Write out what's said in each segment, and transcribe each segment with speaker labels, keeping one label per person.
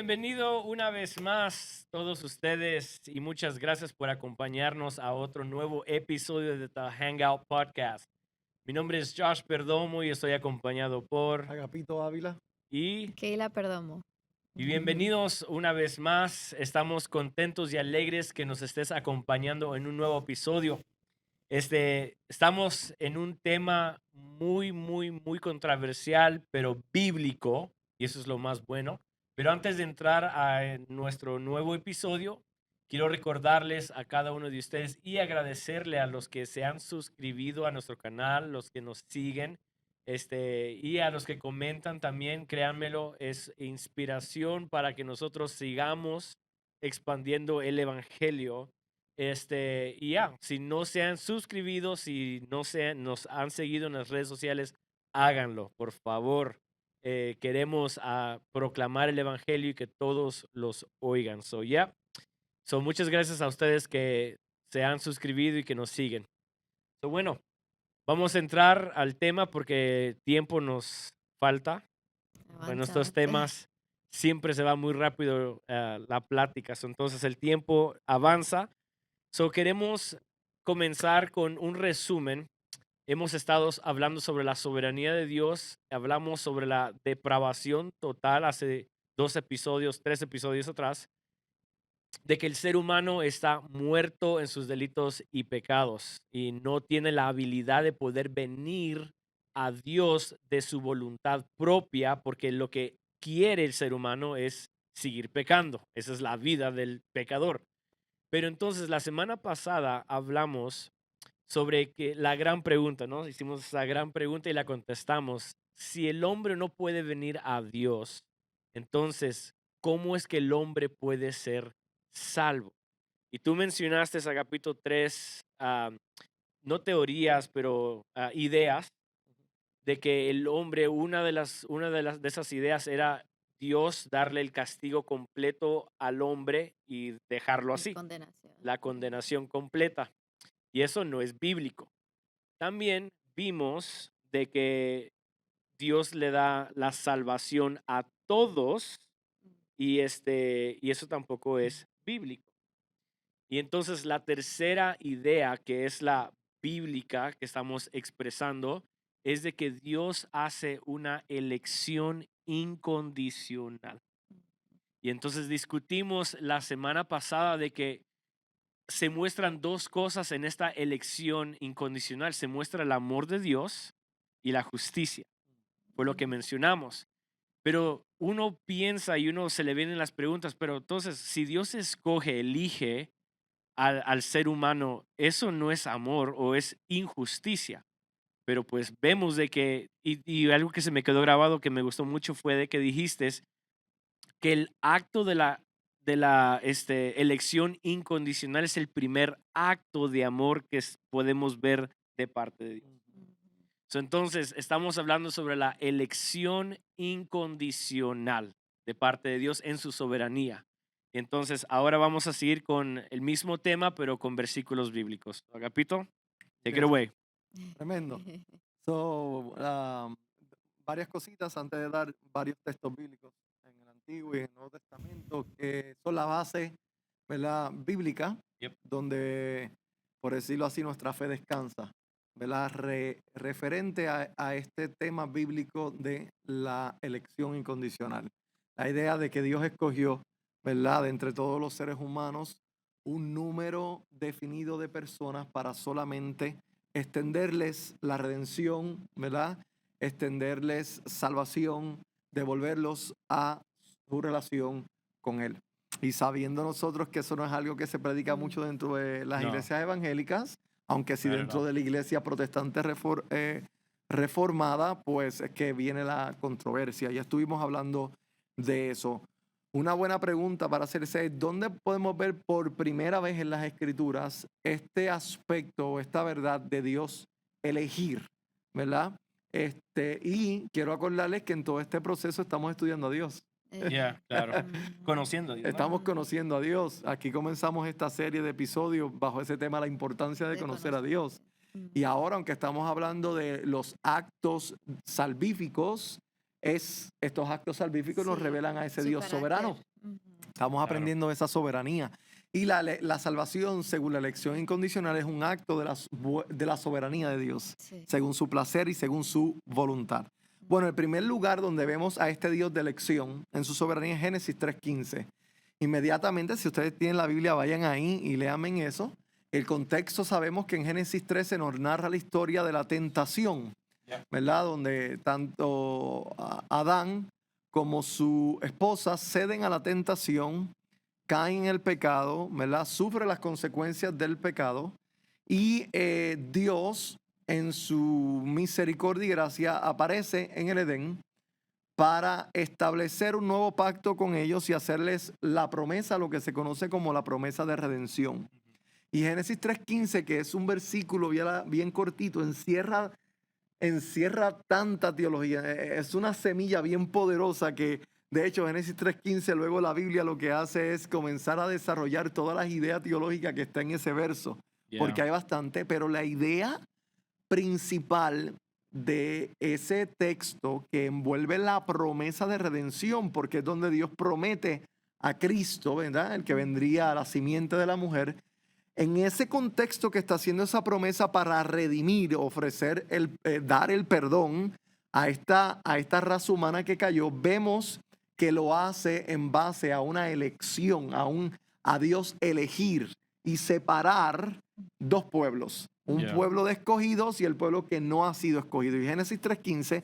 Speaker 1: bienvenido una vez más todos ustedes y muchas gracias por acompañarnos a otro nuevo episodio de The Hangout Podcast. Mi nombre es Josh Perdomo y estoy acompañado por
Speaker 2: Agapito Ávila.
Speaker 1: y,
Speaker 3: Keila Perdomo.
Speaker 1: y bienvenidos una vez más. Estamos contentos y alegres que nos estés acompañando en un nuevo episodio. Estamos en un tema muy controversial, pero bíblico, y eso es lo más bueno. Pero antes de entrar a nuestro nuevo episodio, quiero recordarles a cada uno de ustedes y agradecerle a los que se han suscrito a nuestro canal, los que nos siguen, y a los que comentan también, créanmelo, es inspiración para que nosotros sigamos expandiendo el evangelio. Si no se han suscribido, si no nos han seguido en las redes sociales, háganlo, por favor. Queremos proclamar el evangelio y que todos los oigan. Muchas gracias a ustedes que se han suscribido y que nos siguen. Bueno, vamos a entrar al tema porque tiempo nos falta. Bueno, estos
Speaker 3: Avanza.
Speaker 1: temas siempre se va muy rápido la plática. Entonces el tiempo avanza. Queremos comenzar con un resumen. Hemos estado hablando sobre la soberanía de Dios, hablamos sobre la depravación total hace 3 episodios atrás, de que el ser humano está muerto en sus delitos y pecados y no tiene la habilidad de poder venir a Dios de su voluntad propia, porque lo que quiere el ser humano es seguir pecando. Esa es la vida del pecador. Pero entonces la semana pasada hablamos sobre que la gran pregunta, ¿no? Hicimos esa gran pregunta y la contestamos. Si el hombre no puede venir a Dios, entonces, ¿cómo es que el hombre puede ser salvo? Y tú mencionaste, Agapito, 3, no teorías, pero ideas de que el hombre, de esas ideas era Dios darle el castigo completo al hombre y dejarlo así,
Speaker 3: Condenación.
Speaker 1: la condenación completa. Y eso no es bíblico. También vimos de que Dios le da la salvación a todos y eso tampoco es bíblico. Y entonces la tercera idea, que es la bíblica que estamos expresando, es de que Dios hace una elección incondicional. Y entonces discutimos la semana pasada de que se muestran dos cosas en esta elección incondicional. Se muestra el amor de Dios y la justicia. Fue lo que mencionamos. Pero uno piensa y uno se le vienen las preguntas, pero entonces, si Dios elige al ser humano, ¿eso no es amor o es injusticia? Pero pues vemos de que, y algo que se me quedó grabado que me gustó mucho fue de que dijiste que el acto de la elección incondicional es el primer acto de amor que podemos ver de parte de Dios. Entonces, estamos hablando sobre la elección incondicional de parte de Dios en su soberanía. Entonces, ahora vamos a seguir con el mismo tema, pero con versículos bíblicos. Agapito, take it away.
Speaker 2: Tremendo. So, varias cositas antes de dar varios textos bíblicos en el Antiguo y en el Nuevo Testamento que son la base, ¿verdad?, bíblica,
Speaker 1: Yep.
Speaker 2: donde, por decirlo así, nuestra fe descansa, ¿verdad? Referente a este tema bíblico de la elección incondicional. La idea de que Dios escogió, ¿verdad?, de entre todos los seres humanos, un número definido de personas para solamente extenderles la redención, ¿verdad? Extenderles salvación, devolverlos a su relación con Él. Y sabiendo nosotros que eso no es algo que se predica mucho dentro de las
Speaker 1: No.
Speaker 2: iglesias evangélicas, aunque sí
Speaker 1: Not at
Speaker 2: dentro
Speaker 1: all.
Speaker 2: de la iglesia protestante reformada, pues es que viene la controversia. Ya estuvimos hablando de eso. Una buena pregunta para hacerse es, ¿dónde podemos ver por primera vez en las Escrituras este aspecto o esta verdad de Dios elegir, ¿verdad? Y quiero acordarles que en todo este proceso estamos estudiando a Dios.
Speaker 1: Ya, claro. Conociendo a Dios, ¿no?
Speaker 2: Estamos conociendo a Dios. Aquí comenzamos esta serie de episodios bajo ese tema, la importancia de conocer a Dios. Y ahora, aunque estamos hablando de los actos salvíficos, estos actos salvíficos nos
Speaker 3: Sí,
Speaker 2: revelan a ese
Speaker 3: su
Speaker 2: Dios soberano.
Speaker 3: carácter. Ujú.
Speaker 2: Estamos
Speaker 1: Claro.
Speaker 2: aprendiendo esa soberanía. Y la salvación, según la elección incondicional, es un acto de la soberanía de Dios,
Speaker 3: Sí.
Speaker 2: según su placer y según su voluntad. Bueno, el primer lugar donde vemos a este Dios de elección en su soberanía es Génesis 3:15. Inmediatamente, si ustedes tienen la Biblia, vayan ahí y léanme eso. El contexto, sabemos que en Génesis 13 nos narra la historia de la tentación,
Speaker 1: Ya.
Speaker 2: ¿verdad? Donde tanto Adán como su esposa ceden a la tentación, caen en el pecado, ¿verdad? Sufre las consecuencias del pecado y Dios en su misericordia y gracia aparece en el Edén para establecer un nuevo pacto con ellos y hacerles la promesa, lo que se conoce como la promesa de redención. Y Génesis 3:15, que es un versículo bien cortito, encierra tanta teología. Es una semilla bien poderosa que, de hecho, Génesis 3:15, luego la Biblia lo que hace es comenzar a desarrollar todas las ideas teológicas que está en ese verso, porque
Speaker 1: Yeah.
Speaker 2: hay bastante, pero la idea principal de ese texto que envuelve la promesa de redención, porque es donde Dios promete a Cristo, ¿verdad? El que vendría a la simiente de la mujer. En ese contexto que está haciendo esa promesa para redimir, ofrecer, dar el perdón a esta raza humana que cayó, vemos que lo hace en base a una elección, a Dios elegir y separar dos pueblos. Un
Speaker 1: Ya.
Speaker 2: pueblo de escogidos y el pueblo que no ha sido escogido. Y Génesis 3:15,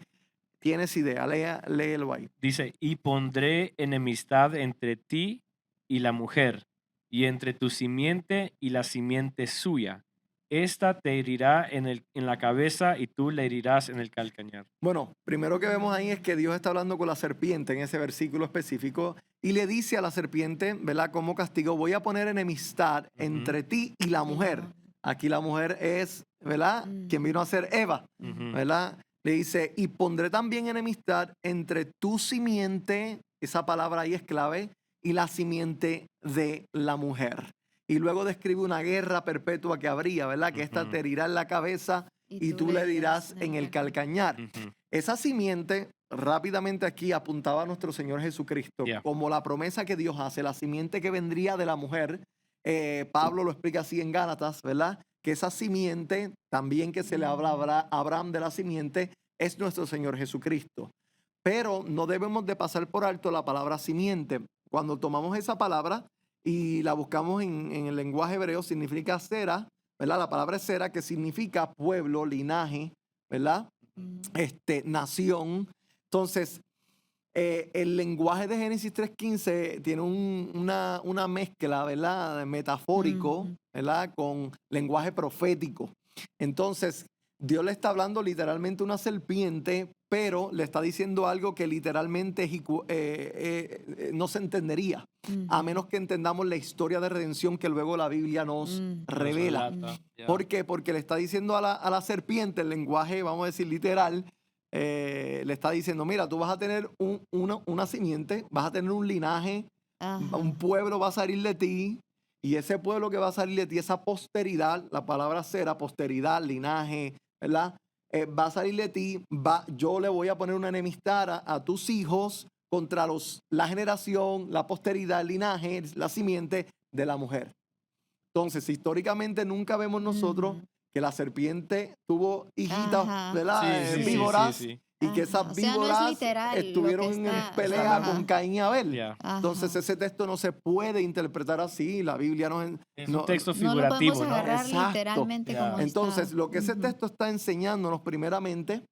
Speaker 2: tienes idea, léelo ahí.
Speaker 1: Dice, y pondré enemistad entre ti y la mujer, y entre tu simiente y la simiente suya. Esta te herirá en la cabeza y tú le herirás en el calcañar.
Speaker 2: Bueno, primero que vemos ahí es que Dios está hablando con la serpiente en ese versículo específico y le dice a la serpiente, ¿verdad? Como castigo, voy a poner enemistad entre ti y la mujer. Aquí la mujer es, ¿verdad? Quien vino a ser Eva,
Speaker 1: Ujú.
Speaker 2: ¿verdad? Le dice, y pondré también enemistad entre tu simiente, esa palabra ahí es clave, y la simiente de la mujer. Y luego describe una guerra perpetua que habría, ¿verdad? Que esta
Speaker 1: Ujú.
Speaker 2: te herirá en la cabeza y tú le dirás en el calcañar.
Speaker 1: Ujú.
Speaker 2: Esa simiente, rápidamente aquí apuntaba a nuestro Señor Jesucristo
Speaker 1: Yeah.
Speaker 2: como la promesa que Dios hace, la simiente que vendría de la mujer. Pablo lo explica así en Gálatas, ¿verdad? Que esa simiente, también que se le habla a Abraham de la simiente, es nuestro Señor Jesucristo. Pero no debemos de pasar por alto la palabra simiente. Cuando tomamos esa palabra y la buscamos en el lenguaje hebreo, significa cera, ¿verdad? La palabra es cera, que significa pueblo, linaje, ¿verdad? Nación. Entonces, el lenguaje de Génesis 3:15 tiene una mezcla, ¿verdad? Metafórico, ¿verdad? Con lenguaje profético. Entonces, Dios le está hablando literalmente a una serpiente, pero le está diciendo algo que literalmente no se entendería, a menos que entendamos la historia de redención que luego la Biblia nos
Speaker 1: Nos
Speaker 2: revela.
Speaker 1: relata, yeah.
Speaker 2: ¿Por qué? Porque le está diciendo a la serpiente, el lenguaje, vamos a decir, literal, le está diciendo, mira, tú vas a tener una simiente, vas a tener un linaje, un pueblo va a salir de ti, y ese pueblo que va a salir de ti, esa posteridad, la palabra será posteridad, linaje, ¿verdad? Va a salir de ti, yo le voy a poner una enemistad a tus hijos contra la generación, la posteridad, el linaje, la simiente de la mujer. Entonces, históricamente nunca vemos nosotros que la serpiente tuvo hijitas,
Speaker 3: Ajá.
Speaker 2: ¿verdad?
Speaker 1: Sí, sí, sí,
Speaker 2: Víboras,
Speaker 1: sí, sí.
Speaker 2: y que
Speaker 3: Ajá.
Speaker 2: esas
Speaker 3: O sea, no es
Speaker 2: víboras
Speaker 3: literal lo que
Speaker 2: estuvieron en
Speaker 3: está-
Speaker 2: pelea
Speaker 3: Ajá.
Speaker 2: con Caín y Abel.
Speaker 1: Yeah.
Speaker 2: Entonces,
Speaker 3: Ajá.
Speaker 2: ese texto no se puede interpretar así. La Biblia no es.
Speaker 1: Es
Speaker 2: no-
Speaker 1: un texto
Speaker 3: No lo podemos
Speaker 1: figurativo, ¿no?
Speaker 3: agarrar
Speaker 2: Exacto.
Speaker 3: literalmente
Speaker 1: Ya.
Speaker 3: como
Speaker 2: Entonces,
Speaker 3: está.
Speaker 2: lo que ese
Speaker 3: Ujú.
Speaker 2: texto está enseñándonos primeramente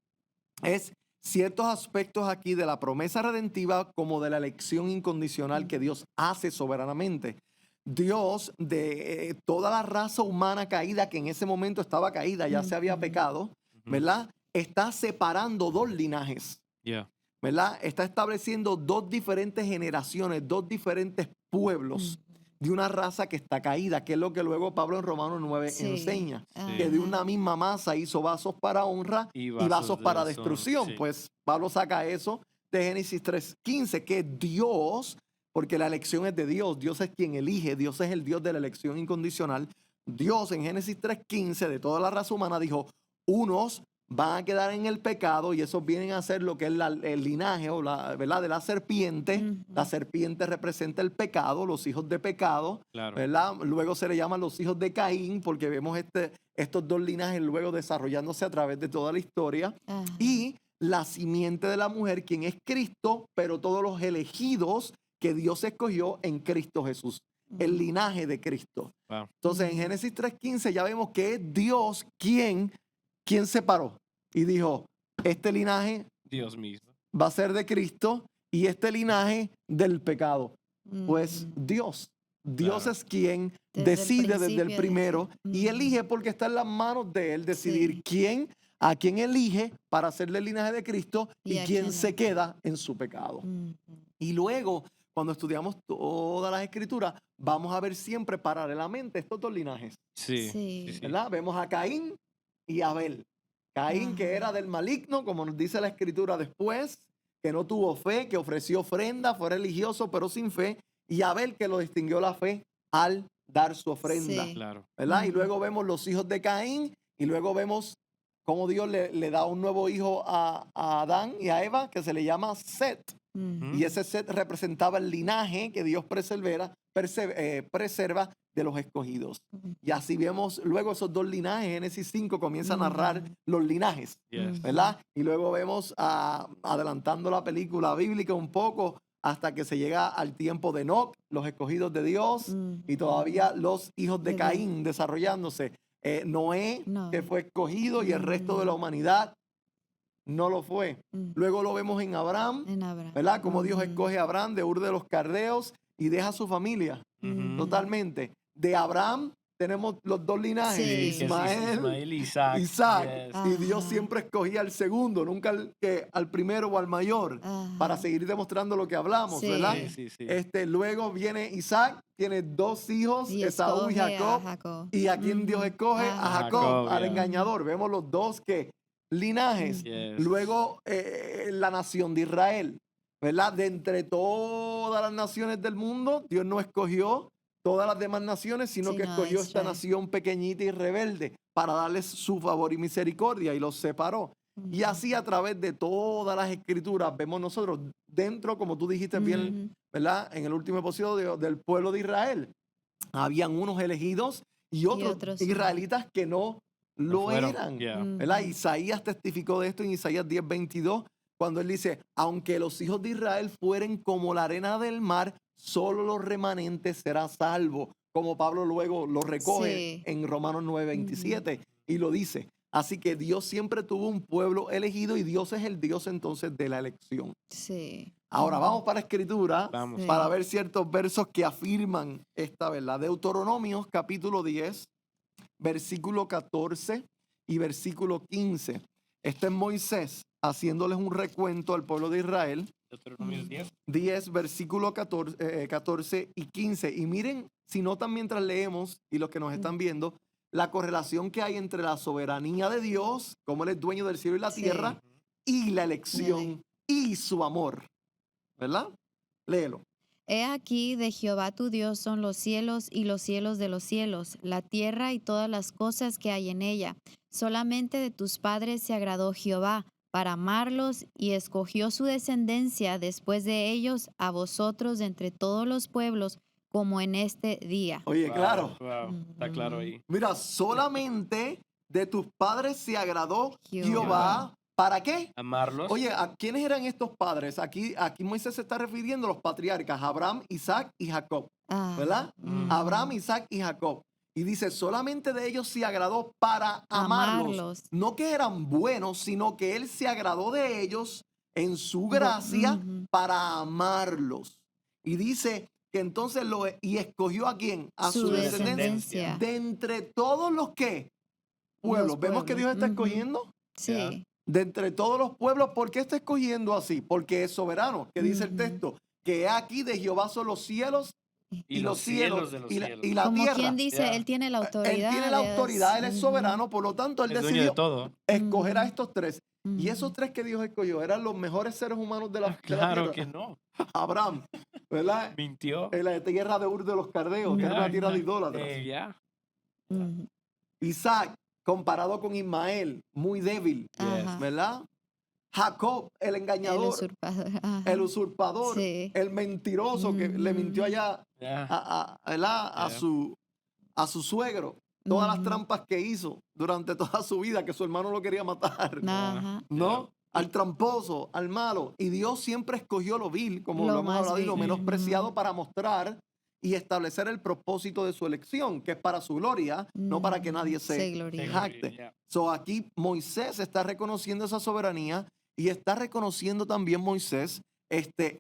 Speaker 2: es ciertos aspectos aquí de la promesa redentiva como de la elección incondicional que Dios hace soberanamente. Dios de toda la raza humana caída, que en ese momento estaba caída, ya se había
Speaker 3: Ujú.
Speaker 2: pecado,
Speaker 1: Ujú.
Speaker 2: ¿verdad? Está separando dos linajes,
Speaker 1: Yeah.
Speaker 2: ¿verdad? Está estableciendo dos diferentes generaciones, dos diferentes pueblos de una raza que está caída, que es lo que luego Pablo en Romanos 9
Speaker 3: Sí.
Speaker 2: enseña,
Speaker 1: Sí.
Speaker 2: que de
Speaker 3: Ajá.
Speaker 2: una misma masa hizo vasos para honra
Speaker 1: Y
Speaker 2: y vasos
Speaker 1: de
Speaker 2: para
Speaker 1: deshonra,
Speaker 2: destrucción.
Speaker 1: sí.
Speaker 2: Pues Pablo saca eso de Génesis 3:15, que Dios, porque la elección es de Dios, Dios es quien elige, Dios es el Dios de la elección incondicional. Dios en Génesis 3:15 de toda la raza humana dijo, unos van a quedar en el pecado y esos vienen a ser lo que es el linaje o ¿verdad? De la serpiente. La
Speaker 3: Ujú.
Speaker 2: serpiente representa el pecado, los hijos de pecado,
Speaker 1: Claro.
Speaker 2: ¿verdad? Luego se le llaman los hijos de Caín porque vemos estos dos linajes luego desarrollándose a través de toda la historia.
Speaker 3: Ajá.
Speaker 2: Y la simiente de la mujer, quien es Cristo, pero todos los elegidos que Dios escogió en Cristo Jesús, el linaje de Cristo.
Speaker 1: Wow.
Speaker 2: Entonces, en Génesis 3:15 ya vemos que es Dios quien separó y dijo, este linaje
Speaker 1: Dios mismo.
Speaker 2: va a ser de Cristo y este linaje del pecado. Pues
Speaker 3: Ujú.
Speaker 2: Dios
Speaker 1: Claro.
Speaker 2: es quien
Speaker 3: Desde el
Speaker 2: decide desde el
Speaker 3: principio
Speaker 2: primero y
Speaker 3: Ujú.
Speaker 2: elige porque está en las manos de él decidir
Speaker 3: Sí.
Speaker 2: a quién elige para hacerle el linaje de Cristo
Speaker 3: Y
Speaker 2: y
Speaker 3: a
Speaker 2: quién
Speaker 3: quién
Speaker 2: se
Speaker 3: no.
Speaker 2: queda en su pecado.
Speaker 3: Ujú.
Speaker 2: Y luego, cuando estudiamos todas las escrituras, vamos a ver siempre paralelamente estos dos linajes,
Speaker 1: Sí.
Speaker 3: Sí.
Speaker 1: Sí.
Speaker 2: ¿verdad? Vemos a Caín y a Abel. Caín, que era
Speaker 3: Ajá.
Speaker 2: del maligno, como nos dice la escritura después, que no tuvo fe, que ofreció ofrenda, fue religioso, pero sin fe. Y Abel, que lo distinguió la fe al dar su ofrenda,
Speaker 3: Sí.
Speaker 1: Claro.
Speaker 2: ¿verdad? Y
Speaker 3: Ujú.
Speaker 2: luego vemos los hijos de Caín y luego vemos cómo Dios le da un nuevo hijo a Adán y a Eva, que se le llama Set.
Speaker 3: Ujú.
Speaker 2: Y ese Set representaba el linaje que Dios preserva de los escogidos.
Speaker 3: Ujú.
Speaker 2: Y así vemos luego esos dos linajes. Génesis 5 comienza a narrar
Speaker 3: Ujú.
Speaker 2: los linajes,
Speaker 1: Yes.
Speaker 2: ¿verdad? Y luego vemos, adelantando la película bíblica un poco, hasta que se llega al tiempo de Enoc, los escogidos de Dios, y
Speaker 3: Ujú.
Speaker 2: todavía los hijos de
Speaker 3: De
Speaker 2: Caín desarrollándose. Noé, que
Speaker 3: No.
Speaker 2: fue escogido, y el resto de la humanidad no lo fue.
Speaker 3: Ujú.
Speaker 2: Luego lo vemos en Abraham,
Speaker 3: En Abraham.
Speaker 2: ¿verdad? Como Dios
Speaker 3: Ujú.
Speaker 2: escoge a Abraham de Ur de los Caldeos y deja a su familia
Speaker 1: Ujú.
Speaker 2: totalmente. De Abraham tenemos los dos linajes,
Speaker 3: Sí.
Speaker 1: Sí, que es
Speaker 2: Ismael,
Speaker 1: y Isaac.
Speaker 2: Isaac.
Speaker 1: Yes.
Speaker 2: Y Dios
Speaker 3: Ajá.
Speaker 2: siempre escogía al segundo, nunca al primero o al mayor, para
Speaker 3: Ajá.
Speaker 2: seguir demostrando lo que hablamos, ¿verdad?
Speaker 1: Sí, sí, sí.
Speaker 2: Luego viene Isaac, tiene dos hijos,
Speaker 3: Y
Speaker 2: Esaú y
Speaker 3: escoge a
Speaker 2: Jacob.
Speaker 3: Jacob.
Speaker 2: ¿Y a quién Dios
Speaker 3: Ujú.
Speaker 2: escoge? A
Speaker 3: A
Speaker 2: Jacob,
Speaker 1: Jacob,
Speaker 2: al
Speaker 1: yeah.
Speaker 2: engañador. Vemos los dos linajes.
Speaker 3: Ujú.
Speaker 1: Yes.
Speaker 2: Luego la nación de Israel, ¿verdad? De entre todas las naciones del mundo, Dios no escogió todas las demás naciones, sino que
Speaker 3: Sino a
Speaker 2: escogió esta
Speaker 3: Israel.
Speaker 2: nación pequeñita y rebelde para darles su favor y misericordia y los separó. Y así a través de todas las escrituras vemos nosotros dentro, como tú dijiste bien,
Speaker 3: Ujú.
Speaker 2: ¿verdad? En el último episodio del pueblo de Israel, habían unos elegidos y otros
Speaker 3: otros no.
Speaker 2: israelitas que no lo
Speaker 1: fueron,
Speaker 2: eran,
Speaker 1: yeah.
Speaker 2: ¿verdad?
Speaker 3: Ujú.
Speaker 2: Isaías testificó de esto en Isaías 10:22, cuando él dice, aunque los hijos de Israel fueren como la arena del mar, solo los remanentes será salvo, como Pablo luego lo recoge
Speaker 3: Sí.
Speaker 2: en Romanos 9:27 y lo dice. Así que Dios siempre tuvo un pueblo elegido y Dios es el Dios entonces de la elección.
Speaker 3: Sí.
Speaker 2: Ahora
Speaker 3: Ujú.
Speaker 2: vamos para escritura
Speaker 1: Vamos.
Speaker 3: Sí.
Speaker 2: para ver ciertos versos que afirman esta verdad. Deuteronomios capítulo 10, versículo 14 y versículo 15. Este es Moisés haciéndoles un recuento al pueblo de Israel.
Speaker 1: Deuteronomio
Speaker 3: Mm.
Speaker 1: 10.
Speaker 2: 10, versículo 14 y 15. Y miren, si notan mientras leemos y los que nos están viendo, la correlación que hay entre la soberanía de Dios, como Él es dueño del cielo y la
Speaker 3: Sí.
Speaker 2: tierra, y la elección y su amor. ¿Verdad? Léelo.
Speaker 3: He aquí de Jehová tu Dios son los cielos y los cielos de los cielos, la tierra y todas las cosas que hay en ella. Solamente de tus padres se agradó Jehová para amarlos y escogió su descendencia después de ellos a vosotros de entre todos los pueblos, como en este día.
Speaker 2: Oye, claro.
Speaker 1: Wow. Está claro ahí.
Speaker 2: Mira, solamente de tus padres se agradó
Speaker 3: Jehová.
Speaker 2: Jehová. ¿Para qué?
Speaker 1: Amarlos.
Speaker 2: Oye, ¿a quiénes eran estos padres? Aquí Moisés se está refiriendo a los patriarcas, Abraham, Isaac y Jacob,
Speaker 3: Ah,
Speaker 2: ¿verdad?
Speaker 3: ujú.
Speaker 2: Abraham, Isaac y Jacob. Y dice, solamente de ellos se agradó para amarlos.
Speaker 3: Amarlos.
Speaker 2: No que eran buenos, sino que él se agradó de ellos en su gracia
Speaker 3: Ujú.
Speaker 2: para amarlos. Y dice que entonces y escogió a quién? A su,
Speaker 3: Su
Speaker 2: descendencia.
Speaker 3: descendencia.
Speaker 2: De entre todos los que pueblos.
Speaker 3: Los
Speaker 2: ¿Vemos que
Speaker 3: pueblos.
Speaker 2: Dios está
Speaker 3: Ujú.
Speaker 2: escogiendo?
Speaker 3: Sí.
Speaker 2: De entre todos los pueblos. ¿Por qué está escogiendo así? Porque es soberano. Que dice el
Speaker 3: Ujú.
Speaker 2: texto, que aquí de Jehová son los cielos y los cielos
Speaker 1: de los
Speaker 2: y
Speaker 1: cielos.
Speaker 2: la
Speaker 3: Como
Speaker 2: tierra.
Speaker 3: quien dice,
Speaker 1: Ya.
Speaker 3: él tiene la
Speaker 2: Él
Speaker 3: autoridad.
Speaker 2: tiene la autoridad, él es
Speaker 3: Ujú.
Speaker 2: soberano, por lo tanto él
Speaker 1: Es dueño de
Speaker 2: decidió
Speaker 1: todo.
Speaker 2: escoger a
Speaker 3: Ujú.
Speaker 2: estos tres. Y esos
Speaker 3: Ujú.
Speaker 2: tres que Dios escogió eran los mejores seres humanos de la
Speaker 1: Claro
Speaker 2: tierra.
Speaker 1: que no.
Speaker 2: Abraham, ¿verdad?
Speaker 1: Mintió.
Speaker 2: En la tierra de Ur de los Caldeos, que era una tierra de idólatras.
Speaker 1: Ya.
Speaker 3: Ujú.
Speaker 2: Isaac, comparado con Ismael, muy débil,
Speaker 3: Ajá.
Speaker 2: ¿verdad? Jacob, el
Speaker 3: El
Speaker 2: engañador,
Speaker 3: usurpador.
Speaker 2: el
Speaker 3: Ajá.
Speaker 2: usurpador,
Speaker 3: Sí.
Speaker 2: el mentiroso que le mintió
Speaker 3: Ujú.
Speaker 2: allá
Speaker 1: Yeah,
Speaker 2: ¿verdad?
Speaker 1: yeah.
Speaker 2: A su suegro. Todas las
Speaker 3: Ujú.
Speaker 2: trampas que hizo durante toda su vida, que su hermano lo quería matar,
Speaker 1: Yeah,
Speaker 3: Ajá.
Speaker 2: ¿no?
Speaker 3: Y
Speaker 2: Al tramposo, al malo. Y Dios siempre escogió lo vil, como lo
Speaker 3: lo
Speaker 2: hemos
Speaker 3: más
Speaker 2: hablado, y lo
Speaker 3: vil.
Speaker 1: sí.
Speaker 2: menospreciado
Speaker 3: Ujú.
Speaker 2: para mostrar y establecer el propósito de su elección, que es para su gloria, no para que nadie
Speaker 3: Se
Speaker 2: se
Speaker 1: Te
Speaker 3: gloríe.
Speaker 1: gloria,
Speaker 2: jacte.
Speaker 1: yeah.
Speaker 2: So, aquí Moisés está reconociendo esa soberanía y está reconociendo también Moisés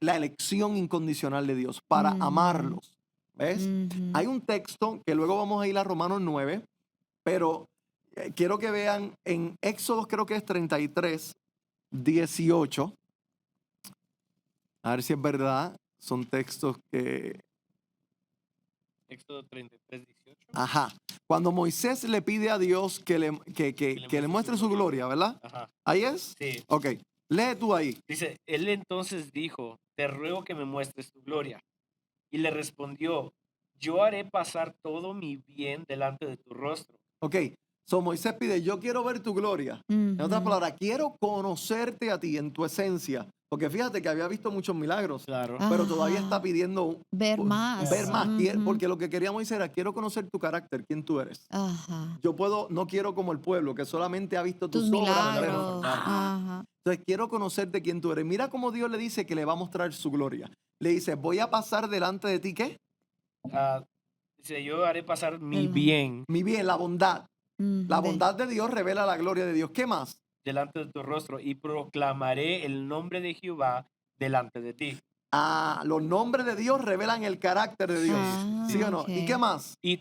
Speaker 2: la elección incondicional de Dios para
Speaker 3: Ujú.
Speaker 2: amarlos. ¿Ves?
Speaker 3: Ujú.
Speaker 2: Hay un texto que luego vamos a ir a Romanos 9, pero quiero que vean en Éxodo, creo que es 33, 18. A ver si es verdad. Son textos que...
Speaker 1: Éxodo 33, 18.
Speaker 2: Ajá. Cuando Moisés le pide a Dios que le muestre su gloria, ¿verdad?
Speaker 1: Ajá.
Speaker 2: ¿Ahí es?
Speaker 1: Sí.
Speaker 2: Ok. Lee tú ahí.
Speaker 1: Dice, él entonces dijo, te ruego que me muestres tu gloria. Y le respondió, yo haré pasar todo mi bien delante de tu rostro.
Speaker 2: Ok. So Moisés pide, yo quiero ver tu gloria. En otras
Speaker 3: Ujú.
Speaker 2: palabras, quiero conocerte a ti en tu esencia. Porque fíjate que había visto muchos milagros,
Speaker 1: Claro.
Speaker 2: pero todavía está
Speaker 3: Ajá.
Speaker 2: pidiendo
Speaker 3: Ver más.
Speaker 2: ver más.
Speaker 3: Ujú.
Speaker 2: Porque lo que quería Moisés era, quiero conocer tu carácter, quién tú eres.
Speaker 3: Ajá.
Speaker 2: No quiero como el pueblo que solamente ha visto tus
Speaker 3: Tus
Speaker 2: obras, pero
Speaker 3: milagros. Ajá.
Speaker 2: entonces quiero conocerte quién tú eres. Mira cómo Dios le dice que le va a mostrar su gloria. Le dice, voy a pasar delante de ti, ¿qué?
Speaker 1: Ah, dice, yo haré pasar mi
Speaker 3: El-
Speaker 1: bien
Speaker 2: Mi bien, la bondad. La
Speaker 3: Ujú.
Speaker 2: bondad de Dios revela la gloria de Dios. ¿Qué más?
Speaker 1: delante de tu rostro y proclamaré el nombre de Jehová delante de ti.
Speaker 2: Los nombres de Dios revelan el carácter de Dios.
Speaker 3: Ah,
Speaker 2: ¿Sí o no? ¿Y qué
Speaker 3: ok.
Speaker 2: más?
Speaker 1: Y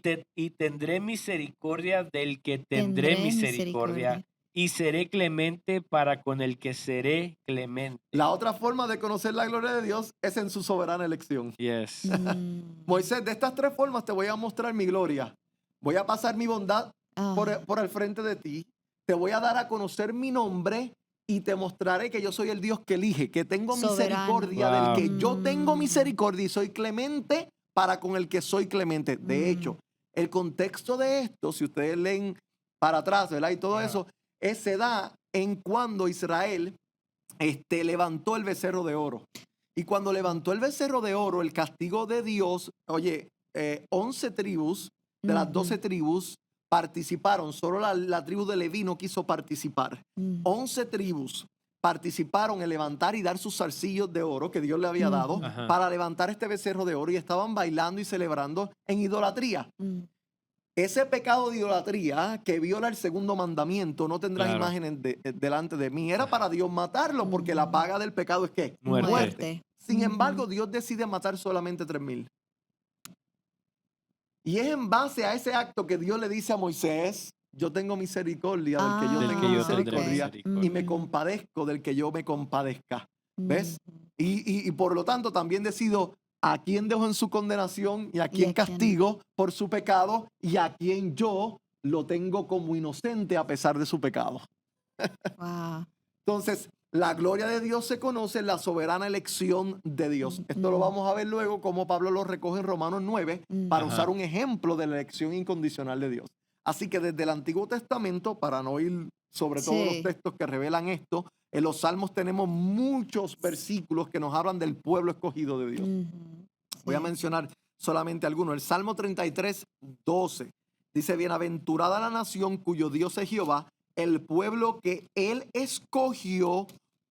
Speaker 1: tendré misericordia del que tendré
Speaker 3: Tendré
Speaker 1: misericordia
Speaker 3: misericordia.
Speaker 1: y seré clemente para con el que seré clemente.
Speaker 2: La otra forma de conocer la gloria de Dios es en su soberana elección.
Speaker 1: Yes.
Speaker 3: Mm.
Speaker 2: Moisés, de estas tres formas te voy a mostrar mi gloria. Voy a pasar mi bondad
Speaker 3: Ajá.
Speaker 2: por el frente de ti. Te voy a dar a conocer mi nombre y te mostraré que yo soy el Dios que elige, que tengo
Speaker 3: Soberano.
Speaker 2: misericordia del
Speaker 1: Wow.
Speaker 2: que yo tengo
Speaker 3: Mm.
Speaker 2: misericordia y soy clemente para con el que soy clemente. De hecho,
Speaker 3: Mm.
Speaker 2: el contexto de esto, si ustedes leen para atrás, ¿verdad? Y todo
Speaker 1: Ajá.
Speaker 2: eso, se da en cuando Israel levantó el becerro de oro. Y cuando levantó el becerro de oro, el castigo de Dios, oye, 11 tribus de las 12
Speaker 3: Ujú.
Speaker 2: tribus participaron. Solo la tribu de Leví no quiso participar.
Speaker 3: Mm.
Speaker 2: 11 tribus participaron en levantar y dar sus zarcillos de oro que Dios le había dado
Speaker 3: Ujú.
Speaker 1: Ajá.
Speaker 2: para levantar este becerro de oro y estaban bailando y celebrando en idolatría.
Speaker 3: Mm.
Speaker 2: Ese pecado de idolatría que viola el segundo mandamiento, no tendrás
Speaker 1: Claro.
Speaker 2: imágenes delante de mí, era para Dios matarlo, porque la
Speaker 3: Ujú.
Speaker 2: paga del pecado es ¿qué?
Speaker 1: Muerte.
Speaker 3: Muerte.
Speaker 2: Sin
Speaker 3: Ujú.
Speaker 2: embargo, Dios decide matar solamente 3,000. Y es en base a ese acto que Dios le dice a Moisés, yo tengo misericordia del que yo
Speaker 1: Del
Speaker 2: tengo
Speaker 1: que yo
Speaker 3: Ah,
Speaker 1: tendré
Speaker 3: ok.
Speaker 2: misericordia y me
Speaker 1: misericordia.
Speaker 3: Ujú.
Speaker 2: compadezco del que yo me compadezca. ¿Ves?
Speaker 3: Ujú.
Speaker 2: Y por lo tanto también decido a quién dejo en su condenación y a
Speaker 3: Y
Speaker 2: quién
Speaker 3: a quién no.
Speaker 2: castigo por su pecado y a quién yo lo tengo como inocente a pesar de su pecado.
Speaker 3: Wow.
Speaker 2: Entonces, la gloria de Dios se conoce en la soberana elección de Dios. Esto lo
Speaker 3: Ujú.
Speaker 2: vamos a ver luego como Pablo lo recoge en Romanos 9 para
Speaker 3: Ujú.
Speaker 2: usar
Speaker 1: Ajá.
Speaker 2: un ejemplo de la elección incondicional de Dios. Así que desde el Antiguo Testamento, para no ir sobre todos los
Speaker 3: Sí.
Speaker 2: textos que revelan esto, en los Salmos tenemos muchos versículos que nos hablan del pueblo escogido de Dios.
Speaker 3: Ujú.
Speaker 2: Voy a
Speaker 3: Sí.
Speaker 2: mencionar solamente algunos. El Salmo 33, 12 dice, bienaventurada la nación cuyo Dios es Jehová, el pueblo que él escogió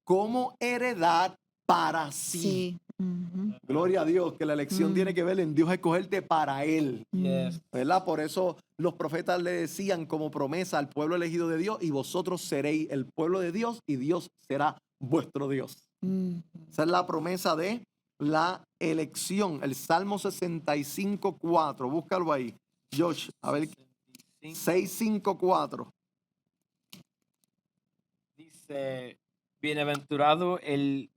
Speaker 2: como heredad para sí.
Speaker 3: Sí. Ujú.
Speaker 2: Gloria a Dios, que la elección tiene
Speaker 3: Mm.
Speaker 2: que ver en Dios escogerte para él.
Speaker 1: Yes.
Speaker 3: Mm.
Speaker 2: ¿Verdad? Por eso los profetas le decían como promesa al pueblo elegido de Dios, y vosotros seréis el pueblo de Dios y Dios será vuestro Dios.
Speaker 3: Ujú.
Speaker 2: Esa es la promesa de la elección. El Salmo 65:4. Búscalo ahí. Josh, a ver,
Speaker 1: 65.
Speaker 2: 6:5:4.
Speaker 1: Dice, bienaventurado el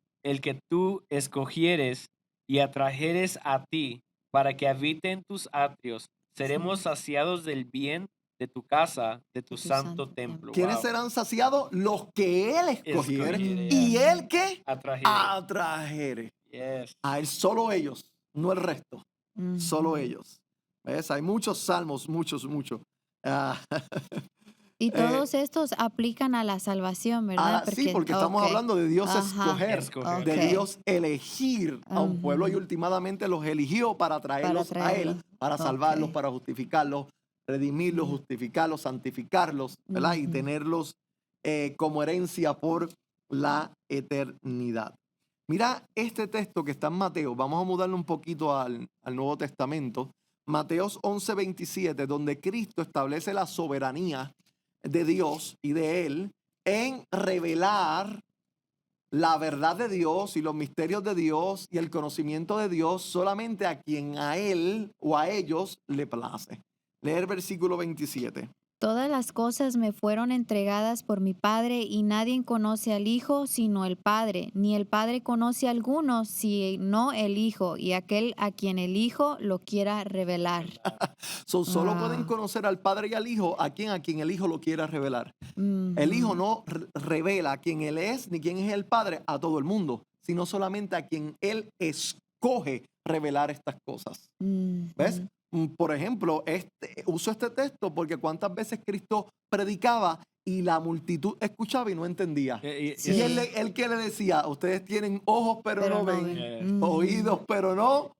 Speaker 1: que tú escogieres y atrajeres a ti para que habite en tus atrios. Seremos
Speaker 3: Sí.
Speaker 1: saciados del bien de tu casa, de tu
Speaker 3: De tu
Speaker 1: santo
Speaker 3: santo
Speaker 1: templo.
Speaker 2: ¿Quiénes
Speaker 1: Wow.
Speaker 2: serán saciados? Los que él escogiere.
Speaker 1: Escogiere,
Speaker 2: ¿Y
Speaker 1: yes.
Speaker 2: él qué?
Speaker 1: Atrajere.
Speaker 2: Atrajere.
Speaker 1: Yes.
Speaker 2: A él, solo ellos, no el resto. Solo
Speaker 3: Ujú.
Speaker 2: ellos. ¿Ves? Hay muchos salmos, muchos. Ah,
Speaker 3: Y
Speaker 2: Eh,
Speaker 3: todos estos aplican a la salvación, ¿verdad?
Speaker 2: sí, porque estamos
Speaker 3: ok,
Speaker 2: hablando de Dios
Speaker 3: ajá,
Speaker 2: escoger,
Speaker 1: Escoger.
Speaker 2: de
Speaker 3: ok,
Speaker 2: Dios elegir a un pueblo y
Speaker 3: ujú,
Speaker 2: últimamente los eligió para
Speaker 3: para
Speaker 2: traerlos a Él,
Speaker 3: traerlos.
Speaker 2: para salvarlos,
Speaker 3: Ok,
Speaker 2: para justificarlos, redimirlos,
Speaker 3: mm,
Speaker 2: justificarlos, santificarlos, ¿verdad? Y
Speaker 3: ujú.
Speaker 2: tenerlos como herencia por la eternidad. Mira este texto que está en Mateo, vamos a mudarlo un poquito al Nuevo Testamento. Mateos 11:27, donde Cristo establece la soberanía de Dios y de Él en revelar la verdad de Dios y los misterios de Dios y el conocimiento de Dios solamente a quien a Él o a ellos le place. Leer versículo 27.
Speaker 3: Todas las cosas me fueron entregadas por mi Padre y nadie conoce al Hijo sino el Padre, ni el Padre conoce a alguno sino el Hijo y aquel a quien el Hijo lo quiera revelar.
Speaker 2: Solo pueden
Speaker 3: Wow.
Speaker 2: conocer al Padre y al Hijo a quien el Hijo lo quiera revelar. El Hijo
Speaker 3: Ujú,
Speaker 2: no revela a quién Él es ni quién es el Padre a todo el mundo, sino solamente a quien Él escoge revelar estas cosas. ¿Ves?
Speaker 3: ujú.
Speaker 2: Por ejemplo, uso este texto porque cuántas veces Cristo predicaba y la multitud escuchaba y no entendía. Y él,
Speaker 3: Sí,
Speaker 2: él que le decía, ustedes tienen ojos pero
Speaker 3: pero
Speaker 2: no
Speaker 3: no
Speaker 2: ven,
Speaker 3: ven.
Speaker 1: eh,
Speaker 2: oídos
Speaker 3: Ujú.
Speaker 2: pero no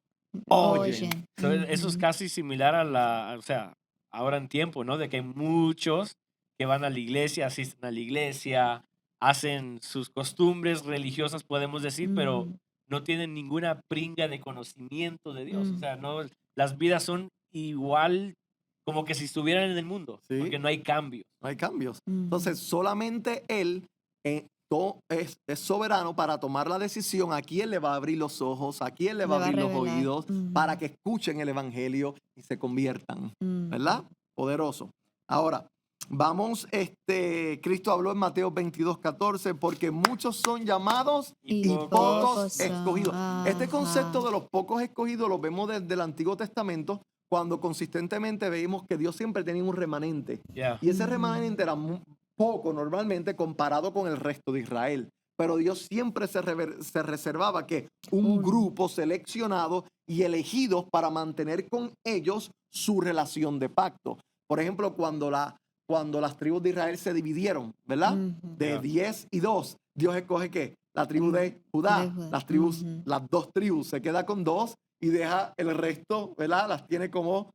Speaker 2: oyen.
Speaker 3: Oyen.
Speaker 1: Eso es
Speaker 3: Ujú,
Speaker 1: casi similar o sea, ahora en tiempo, ¿no? De que hay muchos que van a la iglesia, asisten a la iglesia, hacen sus costumbres religiosas, podemos decir, pero
Speaker 3: ujú,
Speaker 1: no tienen ninguna pringa de conocimiento de Dios. O
Speaker 3: mm,
Speaker 1: sea, no, las vidas son igual como que si estuvieran en el mundo,
Speaker 2: ¿Sí?
Speaker 1: porque no hay cambio.
Speaker 2: No hay cambios.
Speaker 3: ujú.
Speaker 2: Entonces, solamente Él es soberano para tomar la decisión a quién le va a abrir los ojos, a quién le va
Speaker 3: Le
Speaker 2: a
Speaker 3: va a
Speaker 2: abrir los
Speaker 3: revelar.
Speaker 2: oídos, para
Speaker 3: Ujú,
Speaker 2: que escuchen el Evangelio y se conviertan.
Speaker 3: ujú.
Speaker 2: ¿Verdad? Poderoso. Ahora, vamos, Cristo habló en Mateo 22:14, porque muchos son llamados
Speaker 1: Y
Speaker 3: Y
Speaker 2: y
Speaker 1: pocos
Speaker 2: pocos
Speaker 3: pocos son.
Speaker 2: escogidos. Este concepto
Speaker 3: Ajá.
Speaker 2: de los pocos escogidos lo vemos desde el Antiguo Testamento, cuando consistentemente veíamos que Dios siempre tenía un remanente.
Speaker 1: ya.
Speaker 2: Y ese
Speaker 3: Ujú,
Speaker 2: remanente era poco normalmente comparado con el resto de Israel. Pero Dios siempre se reservaba que un
Speaker 3: un-
Speaker 2: grupo seleccionado y elegidos para mantener con ellos su relación de pacto. Por ejemplo, cuando las tribus de Israel se dividieron, ¿verdad?
Speaker 3: ujú.
Speaker 2: De
Speaker 1: Ya.
Speaker 2: 10 y 2, Dios escoge ¿qué? La tribu
Speaker 3: El
Speaker 2: de
Speaker 3: de
Speaker 2: Judá,
Speaker 3: Judá.
Speaker 2: las tribus,
Speaker 3: Ujú,
Speaker 2: las dos tribus, se queda con dos y deja el resto, ¿verdad? Las tiene como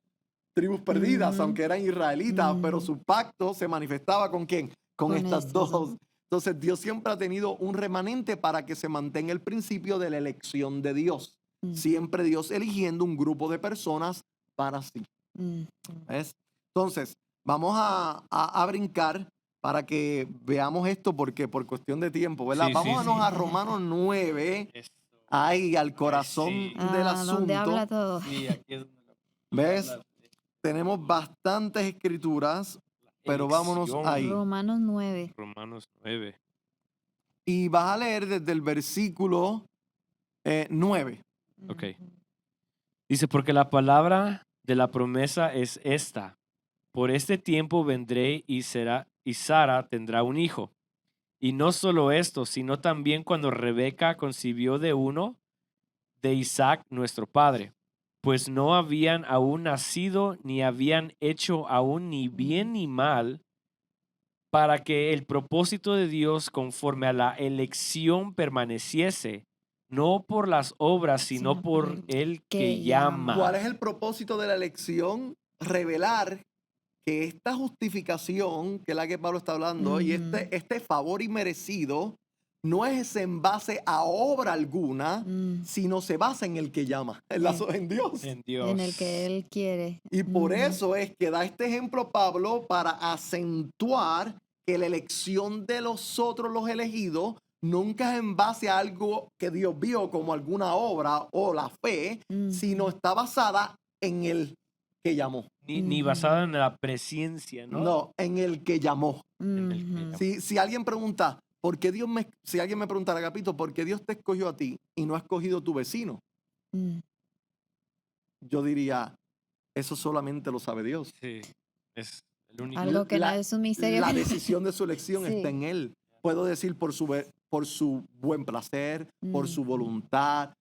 Speaker 2: tribus perdidas,
Speaker 3: ujú,
Speaker 2: aunque eran israelitas, pero
Speaker 3: ujú.
Speaker 2: su pacto se manifestaba ¿con quién? Con
Speaker 3: Con
Speaker 2: estas
Speaker 3: estas dos.
Speaker 2: dos. Entonces Dios siempre ha tenido un remanente para que se mantenga el principio de la elección de Dios.
Speaker 3: Mm,
Speaker 2: Siempre Dios eligiendo un grupo de personas para sí.
Speaker 3: mm,
Speaker 2: ¿Ves? Entonces, vamos a brincar para que veamos esto porque por cuestión de tiempo, ¿verdad?
Speaker 1: Sí, sí,
Speaker 2: Vámonos
Speaker 1: sí.
Speaker 2: a Romanos 9,
Speaker 1: Eso.
Speaker 2: ahí al
Speaker 1: Ay,
Speaker 2: corazón
Speaker 1: sí.
Speaker 2: del
Speaker 3: donde habla
Speaker 2: asunto.
Speaker 3: todo.
Speaker 1: Sí, aquí es donde
Speaker 2: ¿Ves?
Speaker 1: habla de
Speaker 2: Tenemos bastantes escrituras,
Speaker 1: la
Speaker 2: pero vámonos
Speaker 1: elección.
Speaker 2: ahí.
Speaker 3: Romanos 9.
Speaker 1: Romanos 9.
Speaker 2: Y vas a leer desde el versículo 9.
Speaker 1: Ok.
Speaker 3: Ujú,
Speaker 1: Dice, porque la palabra de la promesa es esta. Por este tiempo vendré y Sara tendrá un hijo. Y no solo esto, sino también cuando Rebeca concibió de uno de Isaac nuestro padre, pues no habían aún nacido ni habían hecho aún ni
Speaker 3: ujú.
Speaker 1: bien ni mal, para que el propósito de Dios conforme a la elección permaneciese, no por las obras, sino
Speaker 3: Sino por
Speaker 1: por
Speaker 3: el
Speaker 1: el que
Speaker 3: que
Speaker 2: ¿Cuál
Speaker 3: llama.
Speaker 2: es
Speaker 1: llama.
Speaker 2: el propósito de la elección? Revelar que esta justificación, que es la que Pablo está hablando, y
Speaker 3: Ujú,
Speaker 2: este favor inmerecido, no es en base a obra alguna,
Speaker 3: mm,
Speaker 2: sino se basa en el que llama,
Speaker 3: en,
Speaker 2: en Dios.
Speaker 1: En
Speaker 3: en el que
Speaker 1: Dios.
Speaker 3: Él quiere.
Speaker 2: Y por
Speaker 3: Ujú,
Speaker 2: eso es que da este ejemplo Pablo para acentuar que la elección de los otros, los elegidos, nunca es en base a algo que Dios vio como alguna obra o la fe, sino
Speaker 3: ujú,
Speaker 2: está basada en el que llamó.
Speaker 1: Ni basada
Speaker 3: ujú,
Speaker 1: en la presencia, ¿no?
Speaker 2: No, en el que llamó.
Speaker 1: En el que
Speaker 3: ujú,
Speaker 1: llamó.
Speaker 2: Si alguien pregunta, si alguien me preguntara, Agapito, ¿por qué Dios te escogió a ti y no ha escogido tu vecino?
Speaker 3: mm.
Speaker 2: Yo diría, eso solamente lo sabe Dios.
Speaker 1: Sí, es el único.
Speaker 3: Algo que no
Speaker 2: La,
Speaker 3: es un misterio.
Speaker 2: la decisión de su elección está
Speaker 3: Sí.
Speaker 2: en Él. Puedo decir por su buen placer, por su
Speaker 3: Ujú.
Speaker 2: voluntad,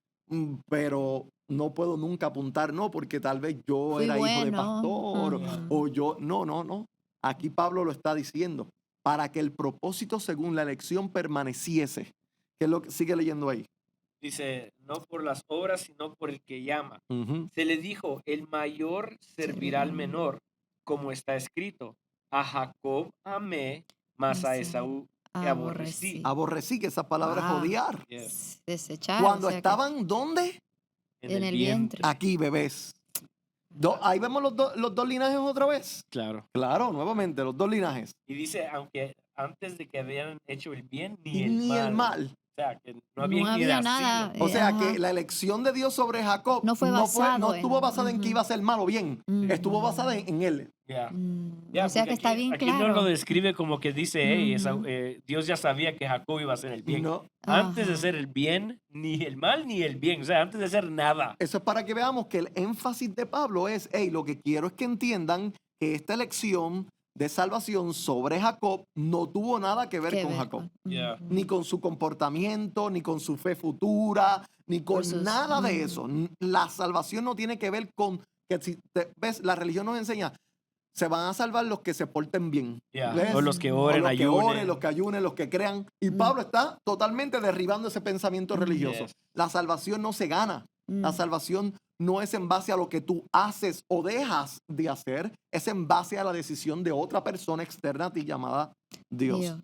Speaker 2: pero no puedo nunca apuntar, no, porque tal vez yo
Speaker 3: Fui
Speaker 2: era hijo de
Speaker 3: bueno.
Speaker 2: pastor
Speaker 1: Ya.
Speaker 3: Ujú,
Speaker 2: o yo, no, no, no. Aquí Pablo lo está diciendo, para que el propósito según la elección permaneciese. ¿Qué es lo que sigue leyendo ahí?
Speaker 1: Dice, no por las obras, sino por el que llama.
Speaker 2: Ujú.
Speaker 1: Se le dijo, el mayor servirá al menor, como está escrito. A Jacob amé, mas a Esaú que aborrecí.
Speaker 2: Aborrecí, que esa palabra es
Speaker 3: Wow.
Speaker 2: odiar.
Speaker 1: Yes.
Speaker 3: Desechar.
Speaker 2: Cuando
Speaker 3: o sea que
Speaker 2: estaban, ¿dónde?
Speaker 3: en el vientre.
Speaker 2: Aquí, bebés. Ahí vemos los dos linajes otra vez.
Speaker 1: Claro.
Speaker 2: Claro, nuevamente, los dos linajes.
Speaker 1: Y dice, aunque antes de que habían hecho el bien,
Speaker 2: Y
Speaker 1: ni el mal.
Speaker 2: mal.
Speaker 1: O sea, que no
Speaker 3: No
Speaker 1: había, ni
Speaker 3: había nada.
Speaker 1: nacido.
Speaker 2: O sea
Speaker 3: Ajá.
Speaker 2: que la elección de Dios sobre Jacob
Speaker 3: No fue basado
Speaker 2: no
Speaker 3: en-
Speaker 2: estuvo basada en que
Speaker 3: ujú.
Speaker 2: iba a ser mal o bien. Estuvo
Speaker 3: Ujú.
Speaker 2: basada en él.
Speaker 1: Ya.
Speaker 3: Mm,
Speaker 1: Ya,
Speaker 3: o sea
Speaker 1: porque
Speaker 3: que está
Speaker 1: aquí,
Speaker 3: bien
Speaker 1: aquí no
Speaker 3: claro.
Speaker 1: lo describe como que dice, hey,
Speaker 3: Ujú.
Speaker 1: Dios ya sabía que Jacob iba a hacer el bien.
Speaker 2: No.
Speaker 1: Antes de
Speaker 3: Ajá.
Speaker 1: hacer el bien, ni el mal ni el bien. O sea, antes de hacer nada.
Speaker 2: Eso es para que veamos que el énfasis de Pablo es, hey, lo que quiero es que entiendan que esta elección de salvación sobre Jacob no tuvo nada que ver
Speaker 3: Que
Speaker 2: con
Speaker 3: ver
Speaker 2: Jacob.
Speaker 1: Ya.
Speaker 3: ujú.
Speaker 2: Ni con su comportamiento, ni con su fe futura, ni con
Speaker 3: Por sus-
Speaker 2: nada de
Speaker 3: ujú.
Speaker 2: eso. La salvación no tiene que ver con que si ves, la religión nos enseña, se van a salvar los que se porten bien.
Speaker 1: Ya.
Speaker 2: ¿Ves?
Speaker 1: O los que
Speaker 3: O
Speaker 2: O
Speaker 1: oren,
Speaker 2: los que
Speaker 1: ayunen.
Speaker 2: oren, los que ayunen, los que crean. Y
Speaker 3: Mm.
Speaker 2: Pablo está totalmente derribando ese pensamiento religioso.
Speaker 1: Yes.
Speaker 2: La salvación no se gana. La
Speaker 3: Mm.
Speaker 2: salvación no es en base a lo que tú haces o dejas de hacer, es en base a la decisión de otra persona externa a ti llamada Dios.
Speaker 3: Dios.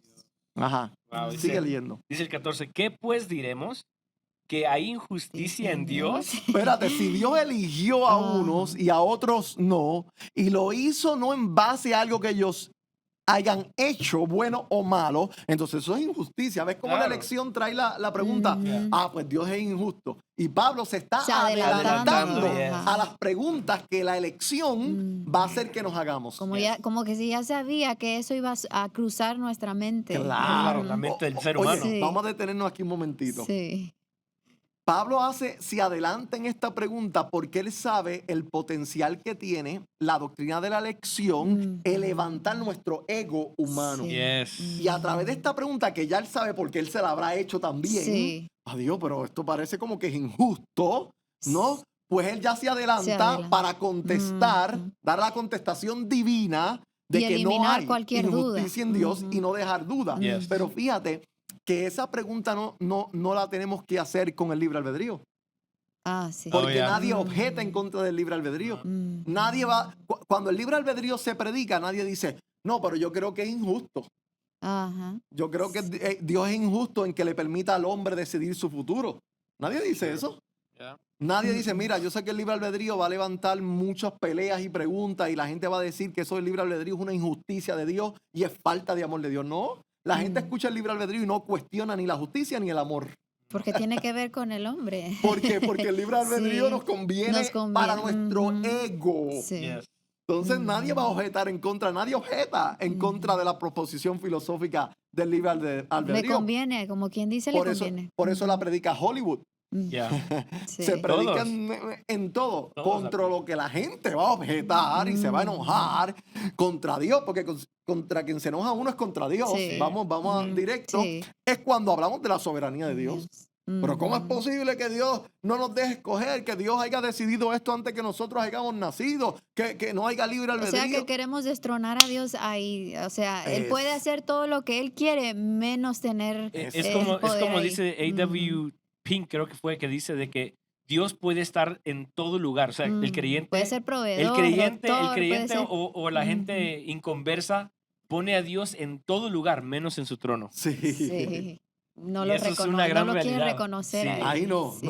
Speaker 2: Ajá.
Speaker 1: Wow,
Speaker 2: Sigue
Speaker 1: dice,
Speaker 2: leyendo.
Speaker 1: dice el 14, ¿qué pues diremos? ¿Que hay injusticia en Dios?
Speaker 2: Espérate, si Dios eligió a
Speaker 3: Ah.
Speaker 2: unos y a otros no, y lo hizo no en base a algo que ellos hayan hecho, bueno o malo, entonces eso es injusticia. ¿Ves cómo la
Speaker 1: Claro.
Speaker 2: elección trae la pregunta?
Speaker 3: Ujú.
Speaker 2: Ah, pues Dios es injusto. Y Pablo se está
Speaker 3: Se
Speaker 2: adelantando
Speaker 1: yes.
Speaker 3: ajá.
Speaker 2: a las preguntas que la elección va a hacer que nos hagamos.
Speaker 3: Como,
Speaker 1: Yes.
Speaker 3: ya, como que si ya sabía que eso iba a cruzar nuestra mente.
Speaker 2: Claro,
Speaker 1: la
Speaker 3: Ujú.
Speaker 1: mente del ser
Speaker 2: Oye,
Speaker 1: humano.
Speaker 3: Sí.
Speaker 2: vamos a detenernos aquí un momentito.
Speaker 3: Sí.
Speaker 2: Pablo se adelanta en esta pregunta porque él sabe el potencial que tiene la doctrina de la elección en levantar nuestro ego humano.
Speaker 3: Sí.
Speaker 1: Yes.
Speaker 2: Y a través de esta pregunta que ya él sabe porque él se la habrá hecho también,
Speaker 3: Sí.
Speaker 2: adiós, pero esto parece como que es injusto, ¿no? Pues él ya se adelanta,
Speaker 3: adelanta.
Speaker 2: para contestar,
Speaker 3: Ujú.
Speaker 2: dar la contestación divina de
Speaker 3: Y
Speaker 2: que no
Speaker 3: eliminar
Speaker 2: hay
Speaker 3: cualquier duda.
Speaker 2: injusticia en Dios y
Speaker 3: Ujú.
Speaker 2: no dejar duda.
Speaker 1: Yes.
Speaker 2: Pero fíjate que esa pregunta no la tenemos que hacer con el libre albedrío.
Speaker 3: Ah, sí.
Speaker 1: Oh,
Speaker 2: Porque
Speaker 1: yeah.
Speaker 2: nadie objeta en contra del libre albedrío.
Speaker 3: Mm.
Speaker 2: Nadie va, cuando el libre albedrío se predica, nadie dice, no, pero yo creo que es injusto.
Speaker 3: Ajá.
Speaker 2: Yo creo que Dios es injusto en que le permita al hombre decidir su futuro. Nadie dice eso.
Speaker 1: Ya.
Speaker 2: Nadie dice, mira, yo sé que el libre albedrío va a levantar muchas peleas y preguntas y la gente va a decir que eso del libre albedrío es una injusticia de Dios y es falta de amor de Dios. No, la gente escucha el libre albedrío y no cuestiona ni la justicia ni el amor.
Speaker 3: Porque tiene que ver con el hombre.
Speaker 2: ¿Por qué? Porque el libre albedrío
Speaker 3: Sí,
Speaker 2: nos conviene
Speaker 3: nos
Speaker 2: para
Speaker 3: conviene,
Speaker 2: nuestro
Speaker 3: ujú.
Speaker 2: ego.
Speaker 3: Sí.
Speaker 1: Yes.
Speaker 2: Entonces nadie va a objetar en contra, nadie objeta en contra de la proposición filosófica del libre
Speaker 3: Le
Speaker 2: albedrío.
Speaker 3: conviene, como quien dice,
Speaker 2: Por
Speaker 3: le
Speaker 2: eso,
Speaker 3: conviene.
Speaker 2: por eso la predica Hollywood.
Speaker 3: Mm.
Speaker 1: Ya.
Speaker 3: Sí.
Speaker 2: Se predica
Speaker 1: Todos.
Speaker 2: en todo,
Speaker 1: Todos
Speaker 2: contra
Speaker 1: aquí.
Speaker 2: lo que la gente va a objetar y se va a enojar contra Dios, porque contra quien se enoja uno es contra Dios.
Speaker 3: Sí.
Speaker 2: Vamos a directo.
Speaker 3: Sí.
Speaker 2: Es cuando hablamos de la soberanía de Dios. Pero ¿cómo es
Speaker 3: Ujú.
Speaker 2: posible que Dios no nos deje escoger, que Dios haya decidido esto antes que nosotros hayamos nacido, que no haya libre
Speaker 3: O
Speaker 2: albedrío?
Speaker 3: sea que queremos destronar a Dios ahí. O sea, Él
Speaker 2: Es-
Speaker 3: puede hacer todo lo que Él quiere, menos tener
Speaker 1: Es
Speaker 3: poder
Speaker 1: como
Speaker 3: ahí.
Speaker 1: dice A.W. Pink, creo que fue, que dice de que Dios puede estar en todo lugar. O sea, el creyente,
Speaker 3: Puede ser proveedor,
Speaker 1: el creyente
Speaker 3: doctor, puede ser-
Speaker 1: o la gente inconversa pone a Dios en todo lugar, menos en su trono.
Speaker 2: Sí.
Speaker 3: Sí. No
Speaker 1: Y
Speaker 3: lo,
Speaker 1: eso es una gran
Speaker 3: no lo quiere
Speaker 1: realidad.
Speaker 3: reconocer
Speaker 1: Sí.
Speaker 3: ahí.
Speaker 2: Ahí no,
Speaker 3: Sí.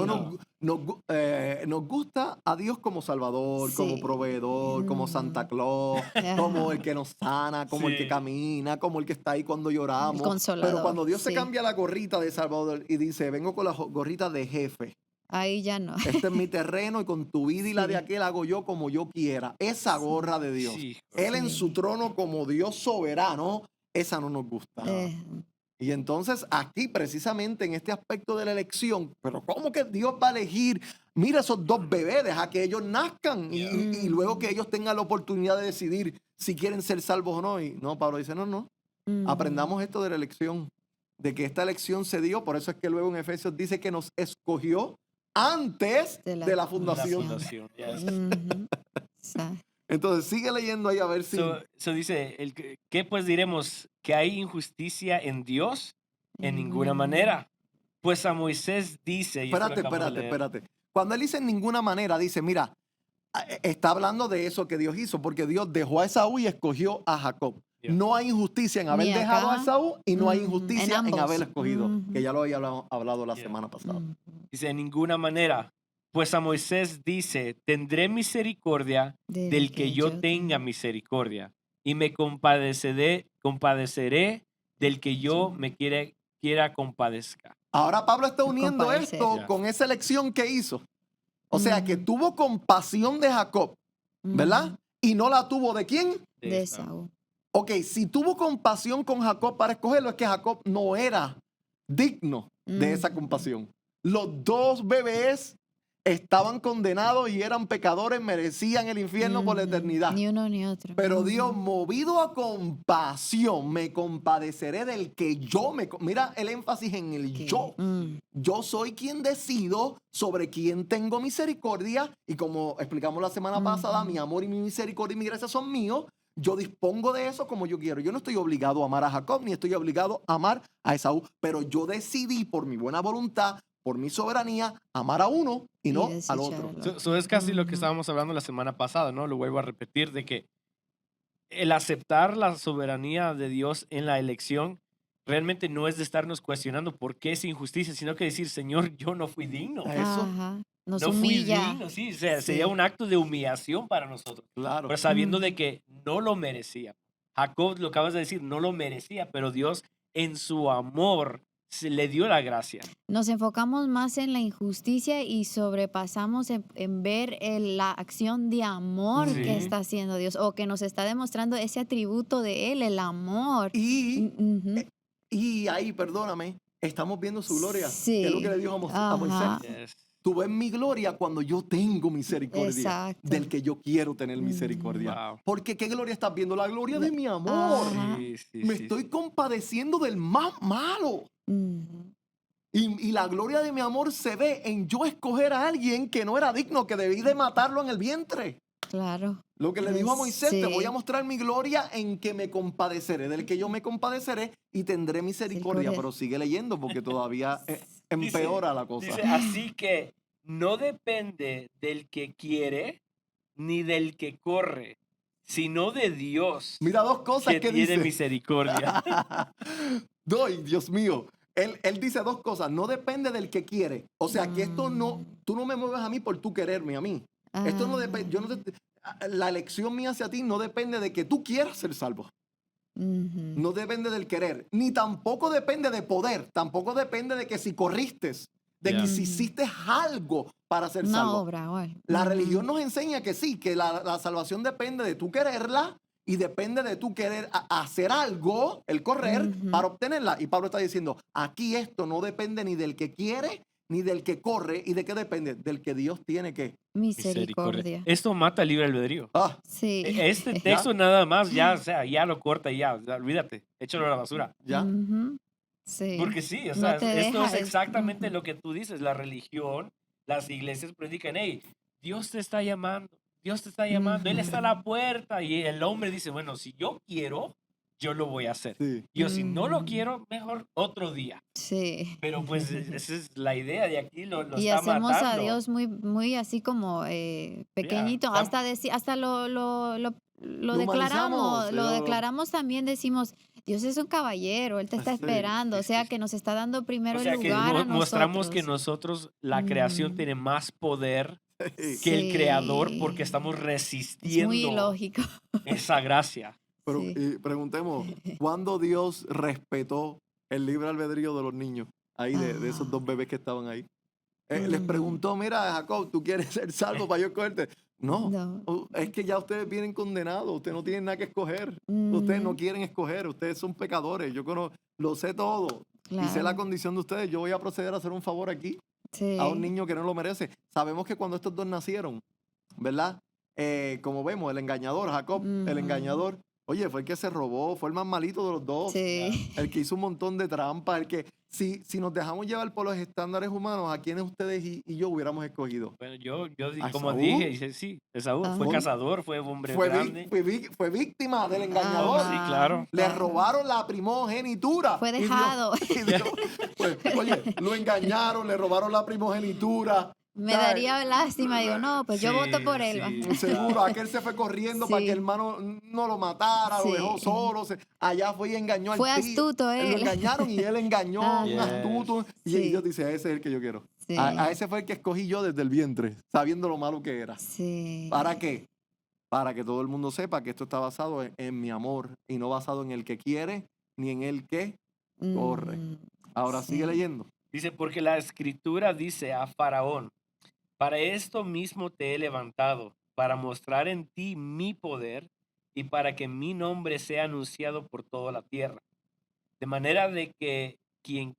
Speaker 2: nos gusta a Dios como Salvador, como
Speaker 3: Sí.
Speaker 2: proveedor, como Santa Claus,
Speaker 3: Ajá.
Speaker 2: como el que nos sana, como el que
Speaker 1: Sí.
Speaker 2: camina, como el que está ahí cuando lloramos.
Speaker 3: Consolador,
Speaker 2: Pero cuando Dios se
Speaker 3: sí.
Speaker 2: cambia la gorrita de Salvador y dice, vengo con la gorrita de jefe,
Speaker 3: Ahí ya no.
Speaker 2: este es mi terreno y con tu vida y la de
Speaker 3: Sí.
Speaker 2: aquel hago yo como yo quiera. Esa gorra de Dios,
Speaker 1: Sí.
Speaker 2: Él en
Speaker 3: Sí.
Speaker 2: su trono como Dios soberano, esa no nos gusta. Y entonces aquí precisamente en este aspecto de la elección, pero ¿cómo que Dios va a elegir? Mira esos dos bebés, deja que ellos nazcan y luego que ellos tengan la oportunidad de decidir si quieren ser salvos o no. Y no, Pablo dice, no. Aprendamos esto de la elección, de que esta elección se dio, por eso es que luego en Efesios dice que nos escogió antes de la fundación.
Speaker 3: Ujú. O sea,
Speaker 2: Entonces sigue leyendo ahí a ver si...
Speaker 1: So dice, ¿qué pues diremos? ¿Que hay injusticia en Dios? En ninguna manera. Pues a Moisés dice, y esto lo acabamos de leer.
Speaker 2: Espérate. Cuando él dice en ninguna manera, dice, mira, está hablando de eso que Dios hizo, porque Dios dejó a Esaú y escogió a Jacob.
Speaker 1: Yeah.
Speaker 2: No hay injusticia en haber
Speaker 3: Ni
Speaker 2: dejado a
Speaker 3: acá.
Speaker 2: Esaú y no hay
Speaker 3: En
Speaker 2: injusticia en
Speaker 3: ambos.
Speaker 2: haber escogido, que ya lo había hablado la
Speaker 1: Yeah.
Speaker 2: semana pasada.
Speaker 1: Dice, en ninguna manera. Pues a Moisés dice, tendré misericordia del que yo tenga misericordia, y me compadeceré del que yo me quiera compadezca.
Speaker 2: Ahora Pablo está uniendo
Speaker 3: Compadecer.
Speaker 2: esto
Speaker 1: Ya.
Speaker 2: con esa elección que hizo. O sea, que tuvo compasión de Jacob, ¿verdad? Y no la tuvo ¿de quién?
Speaker 3: De Esaú.
Speaker 2: Ok, si tuvo compasión con Jacob para escogerlo, es que Jacob no era digno de esa compasión. Los dos bebés estaban condenados y eran pecadores, merecían el infierno por la eternidad.
Speaker 3: Ni uno ni otro.
Speaker 2: Pero Dios, movido a compasión, me compadeceré del que yo me... Mira el énfasis en el yo. Yo soy quien decido sobre quién tengo misericordia. Y como explicamos la semana pasada, mi amor y mi misericordia y mi gracia son míos. Yo dispongo de eso como yo quiero. Yo no estoy obligado a amar a Jacob, ni estoy obligado a amar a Esaú. Pero yo decidí por mi buena voluntad, por mi soberanía, amar a uno y no al
Speaker 3: desechar
Speaker 2: otro.
Speaker 3: al otro.
Speaker 1: So es casi lo que estábamos hablando la semana pasada, ¿no? Lo vuelvo a repetir, de que el aceptar la soberanía de Dios en la elección realmente no es de estarnos cuestionando por qué es injusticia, sino que decir, Señor, yo no fui digno.
Speaker 2: Eso.
Speaker 3: Ajá. Nos
Speaker 1: No fui
Speaker 3: humilla.
Speaker 1: digno, sí. O sea,
Speaker 3: Sí.
Speaker 1: sería un acto de humillación para nosotros.
Speaker 2: Claro.
Speaker 1: Pero sabiendo de que no lo merecía. Jacob, lo acabas de decir, no lo merecía, pero Dios en su amor se le dio la gracia.
Speaker 3: Nos enfocamos más en la injusticia y sobrepasamos en ver la acción de amor
Speaker 1: Sí.
Speaker 3: que está haciendo Dios o que nos está demostrando ese atributo de Él, el amor.
Speaker 2: Y,
Speaker 3: Ujú.
Speaker 2: y ahí, perdóname, estamos viendo su gloria.
Speaker 3: Sí.
Speaker 2: Es lo que le dijo a Moisés.
Speaker 3: Ajá.
Speaker 1: Yes.
Speaker 2: Tú ves mi gloria cuando yo tengo misericordia
Speaker 3: Exacto.
Speaker 2: del que yo quiero tener misericordia.
Speaker 1: Wow.
Speaker 2: Porque ¿qué gloria estás viendo? La gloria de mi amor.
Speaker 3: Ajá.
Speaker 1: Sí, sí,
Speaker 2: Me
Speaker 1: sí,
Speaker 2: estoy
Speaker 1: sí.
Speaker 2: compadeciendo del más malo.
Speaker 3: Ujú.
Speaker 2: Y la gloria de mi amor se ve en yo escoger a alguien que no era digno, que debí de matarlo en el vientre.
Speaker 3: Claro.
Speaker 2: Lo que le dijo a Moisés, te voy a
Speaker 3: Sí.
Speaker 2: mostrar mi gloria en que me compadeceré, del que yo me compadeceré y tendré misericordia.
Speaker 3: Misericordia.
Speaker 2: Pero sigue leyendo porque todavía empeora la cosa.
Speaker 1: Dice, así que no depende del que quiere ni del que corre, sino de Dios
Speaker 2: Mira dos cosas
Speaker 1: que
Speaker 2: que
Speaker 1: tiene
Speaker 2: dice.
Speaker 1: misericordia.
Speaker 2: Dios mío. Él dice dos cosas. No depende del que quiere. O sea, que esto no, tú no me mueves a mí por tú quererme a mí. Esto no depende, yo no la elección mía hacia ti no depende de que tú quieras ser salvo.
Speaker 3: Ujú.
Speaker 2: No depende del querer, ni tampoco depende de poder, tampoco depende de que si corriste, de
Speaker 1: Ya.
Speaker 2: que si hiciste algo para ser
Speaker 3: Una
Speaker 2: salvo.
Speaker 3: obra, igual.
Speaker 2: La
Speaker 3: Ujú.
Speaker 2: religión nos enseña que sí, que la salvación depende de tú quererla y depende de tú querer hacer algo, el correr,
Speaker 3: Ujú.
Speaker 2: para obtenerla. Y Pablo está diciendo, aquí esto no depende ni del que quiere, ni del que corre. ¿Y de qué depende? Del que Dios tiene que...
Speaker 3: Misericordia.
Speaker 1: Esto mata el libre albedrío.
Speaker 2: Ah,
Speaker 3: Sí.
Speaker 1: Este texto nada más ya, o sea, ya lo corta y ya, olvídate, échalo a la basura.
Speaker 2: ¿ya?
Speaker 3: Ujú. Sí.
Speaker 1: Porque sí, o
Speaker 3: No
Speaker 1: sea,
Speaker 3: te
Speaker 1: esto
Speaker 3: deja,
Speaker 1: es exactamente
Speaker 3: ujú.
Speaker 1: lo que tú dices, la religión, las iglesias predican, hey, Dios te está llamando, Dios te está llamando, Él está a la puerta y el hombre dice, bueno, si yo quiero, yo lo voy a hacer.
Speaker 2: Sí.
Speaker 1: Yo si no lo
Speaker 3: Mm.
Speaker 1: quiero, mejor otro día.
Speaker 3: Sí.
Speaker 1: Pero pues esa es la idea de aquí, lo
Speaker 3: Y
Speaker 1: está
Speaker 3: hacemos
Speaker 1: matando.
Speaker 3: a Dios muy, muy así como pequeñito.
Speaker 1: está-
Speaker 3: Hasta lo
Speaker 2: Lo
Speaker 3: declaramos.
Speaker 2: humanizamos,
Speaker 3: Lo declaramos también, decimos, Dios es un caballero, Él te está
Speaker 2: Sí,
Speaker 3: esperando.
Speaker 1: sí,
Speaker 3: O sea,
Speaker 1: sí.
Speaker 3: que nos está dando primero
Speaker 1: O sea
Speaker 3: el
Speaker 1: que
Speaker 3: lugar a
Speaker 1: mostramos que
Speaker 3: nosotros.
Speaker 1: nosotros, la creación
Speaker 3: Mm.
Speaker 1: tiene más poder
Speaker 2: Sí.
Speaker 1: que el creador
Speaker 3: Sí.
Speaker 1: porque estamos
Speaker 3: Es muy
Speaker 1: resistiendo
Speaker 3: ilógico.
Speaker 1: esa gracia.
Speaker 2: Pero
Speaker 3: Sí.
Speaker 2: preguntemos, ¿cuándo Dios respetó el libre albedrío de los niños? Ahí de esos dos bebés que estaban ahí. Les
Speaker 3: Ujú.
Speaker 2: preguntó, mira, Jacob, ¿tú quieres ser salvo para yo escogerte? No,
Speaker 3: No.
Speaker 2: es que ya ustedes vienen condenados, ustedes no tienen nada que escoger. Ustedes no
Speaker 3: Ujú.
Speaker 2: quieren escoger, ustedes son pecadores. Yo lo sé todo y sé la
Speaker 3: Claro.
Speaker 2: condición de ustedes. Yo voy a proceder a hacer un favor aquí
Speaker 3: Sí.
Speaker 2: a un niño que no lo merece. Sabemos que cuando estos dos nacieron, ¿verdad? Como vemos, el engañador, Jacob, el
Speaker 3: Ujú.
Speaker 2: engañador, Oye, fue el que se robó, fue el más malito de los dos.
Speaker 3: Sí.
Speaker 2: El que hizo un montón de trampas, el que, si nos dejamos llevar por los estándares humanos, ¿a quiénes ustedes y yo hubiéramos escogido?
Speaker 1: Bueno,
Speaker 2: ¿A
Speaker 1: como
Speaker 2: Esaú?
Speaker 1: dije, dice, sí, Esaú fue
Speaker 3: Ajá.
Speaker 1: cazador, fue hombre
Speaker 2: Fue,
Speaker 1: grande.
Speaker 2: fue víctima del
Speaker 1: Oh,
Speaker 2: engañador.
Speaker 1: sí,
Speaker 3: Ajá,
Speaker 1: claro.
Speaker 2: Le
Speaker 3: claro.
Speaker 2: robaron la primogenitura.
Speaker 3: Fue
Speaker 2: Y Dios-
Speaker 3: dejado.
Speaker 2: y Dios, pues, oye, lo engañaron, le robaron la primogenitura.
Speaker 3: Me
Speaker 2: ¿Sabes?
Speaker 3: daría lástima. Digo, no, pues yo voto por él. va.
Speaker 1: Sí,
Speaker 2: Seguro,
Speaker 1: claro.
Speaker 2: aquel se fue corriendo para que
Speaker 3: Sí.
Speaker 2: el hermano no lo matara, lo dejó
Speaker 3: Sí.
Speaker 2: solo. Allá fue y engañó al
Speaker 3: Fue
Speaker 2: tío.
Speaker 3: astuto
Speaker 2: Lo
Speaker 3: él.
Speaker 2: engañaron y él engañó a un
Speaker 3: Ajá.
Speaker 2: astuto. Y
Speaker 3: Sí.
Speaker 2: Dios dice, ese es el que yo quiero.
Speaker 3: Sí.
Speaker 2: A ese fue el que escogí yo desde el vientre, sabiendo lo malo que era.
Speaker 3: Sí.
Speaker 2: ¿Para qué? Para que todo el mundo sepa que esto está basado en mi amor y no basado en el que quiere ni en el que corre.
Speaker 3: Mm,
Speaker 2: Ahora sigue
Speaker 3: sí.
Speaker 2: leyendo.
Speaker 1: Dice, porque la escritura dice a Faraón, para esto mismo te he levantado, para mostrar en ti mi poder y para que mi nombre sea anunciado por toda la tierra. De manera que de quien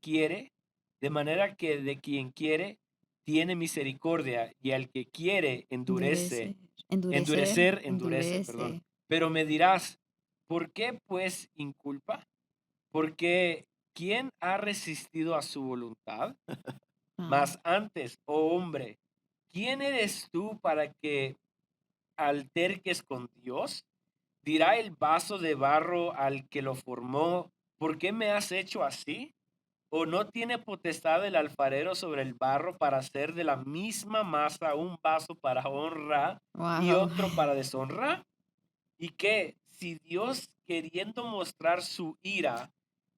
Speaker 1: quiere tiene misericordia y al que quiere endurece, endurece, perdón. Pero me dirás, ¿por qué pues inculpa? Porque ¿quién ha resistido a su voluntad?
Speaker 3: Ah,
Speaker 1: Mas antes, oh hombre, ¿quién eres tú para que alterques con Dios? Dirá el vaso de barro al que lo formó, ¿por qué me has hecho así? ¿O no tiene potestad el alfarero sobre el barro para hacer de la misma masa un vaso para honra y
Speaker 3: wow.
Speaker 1: otro para deshonra? ¿Y qué? Si Dios, queriendo mostrar su ira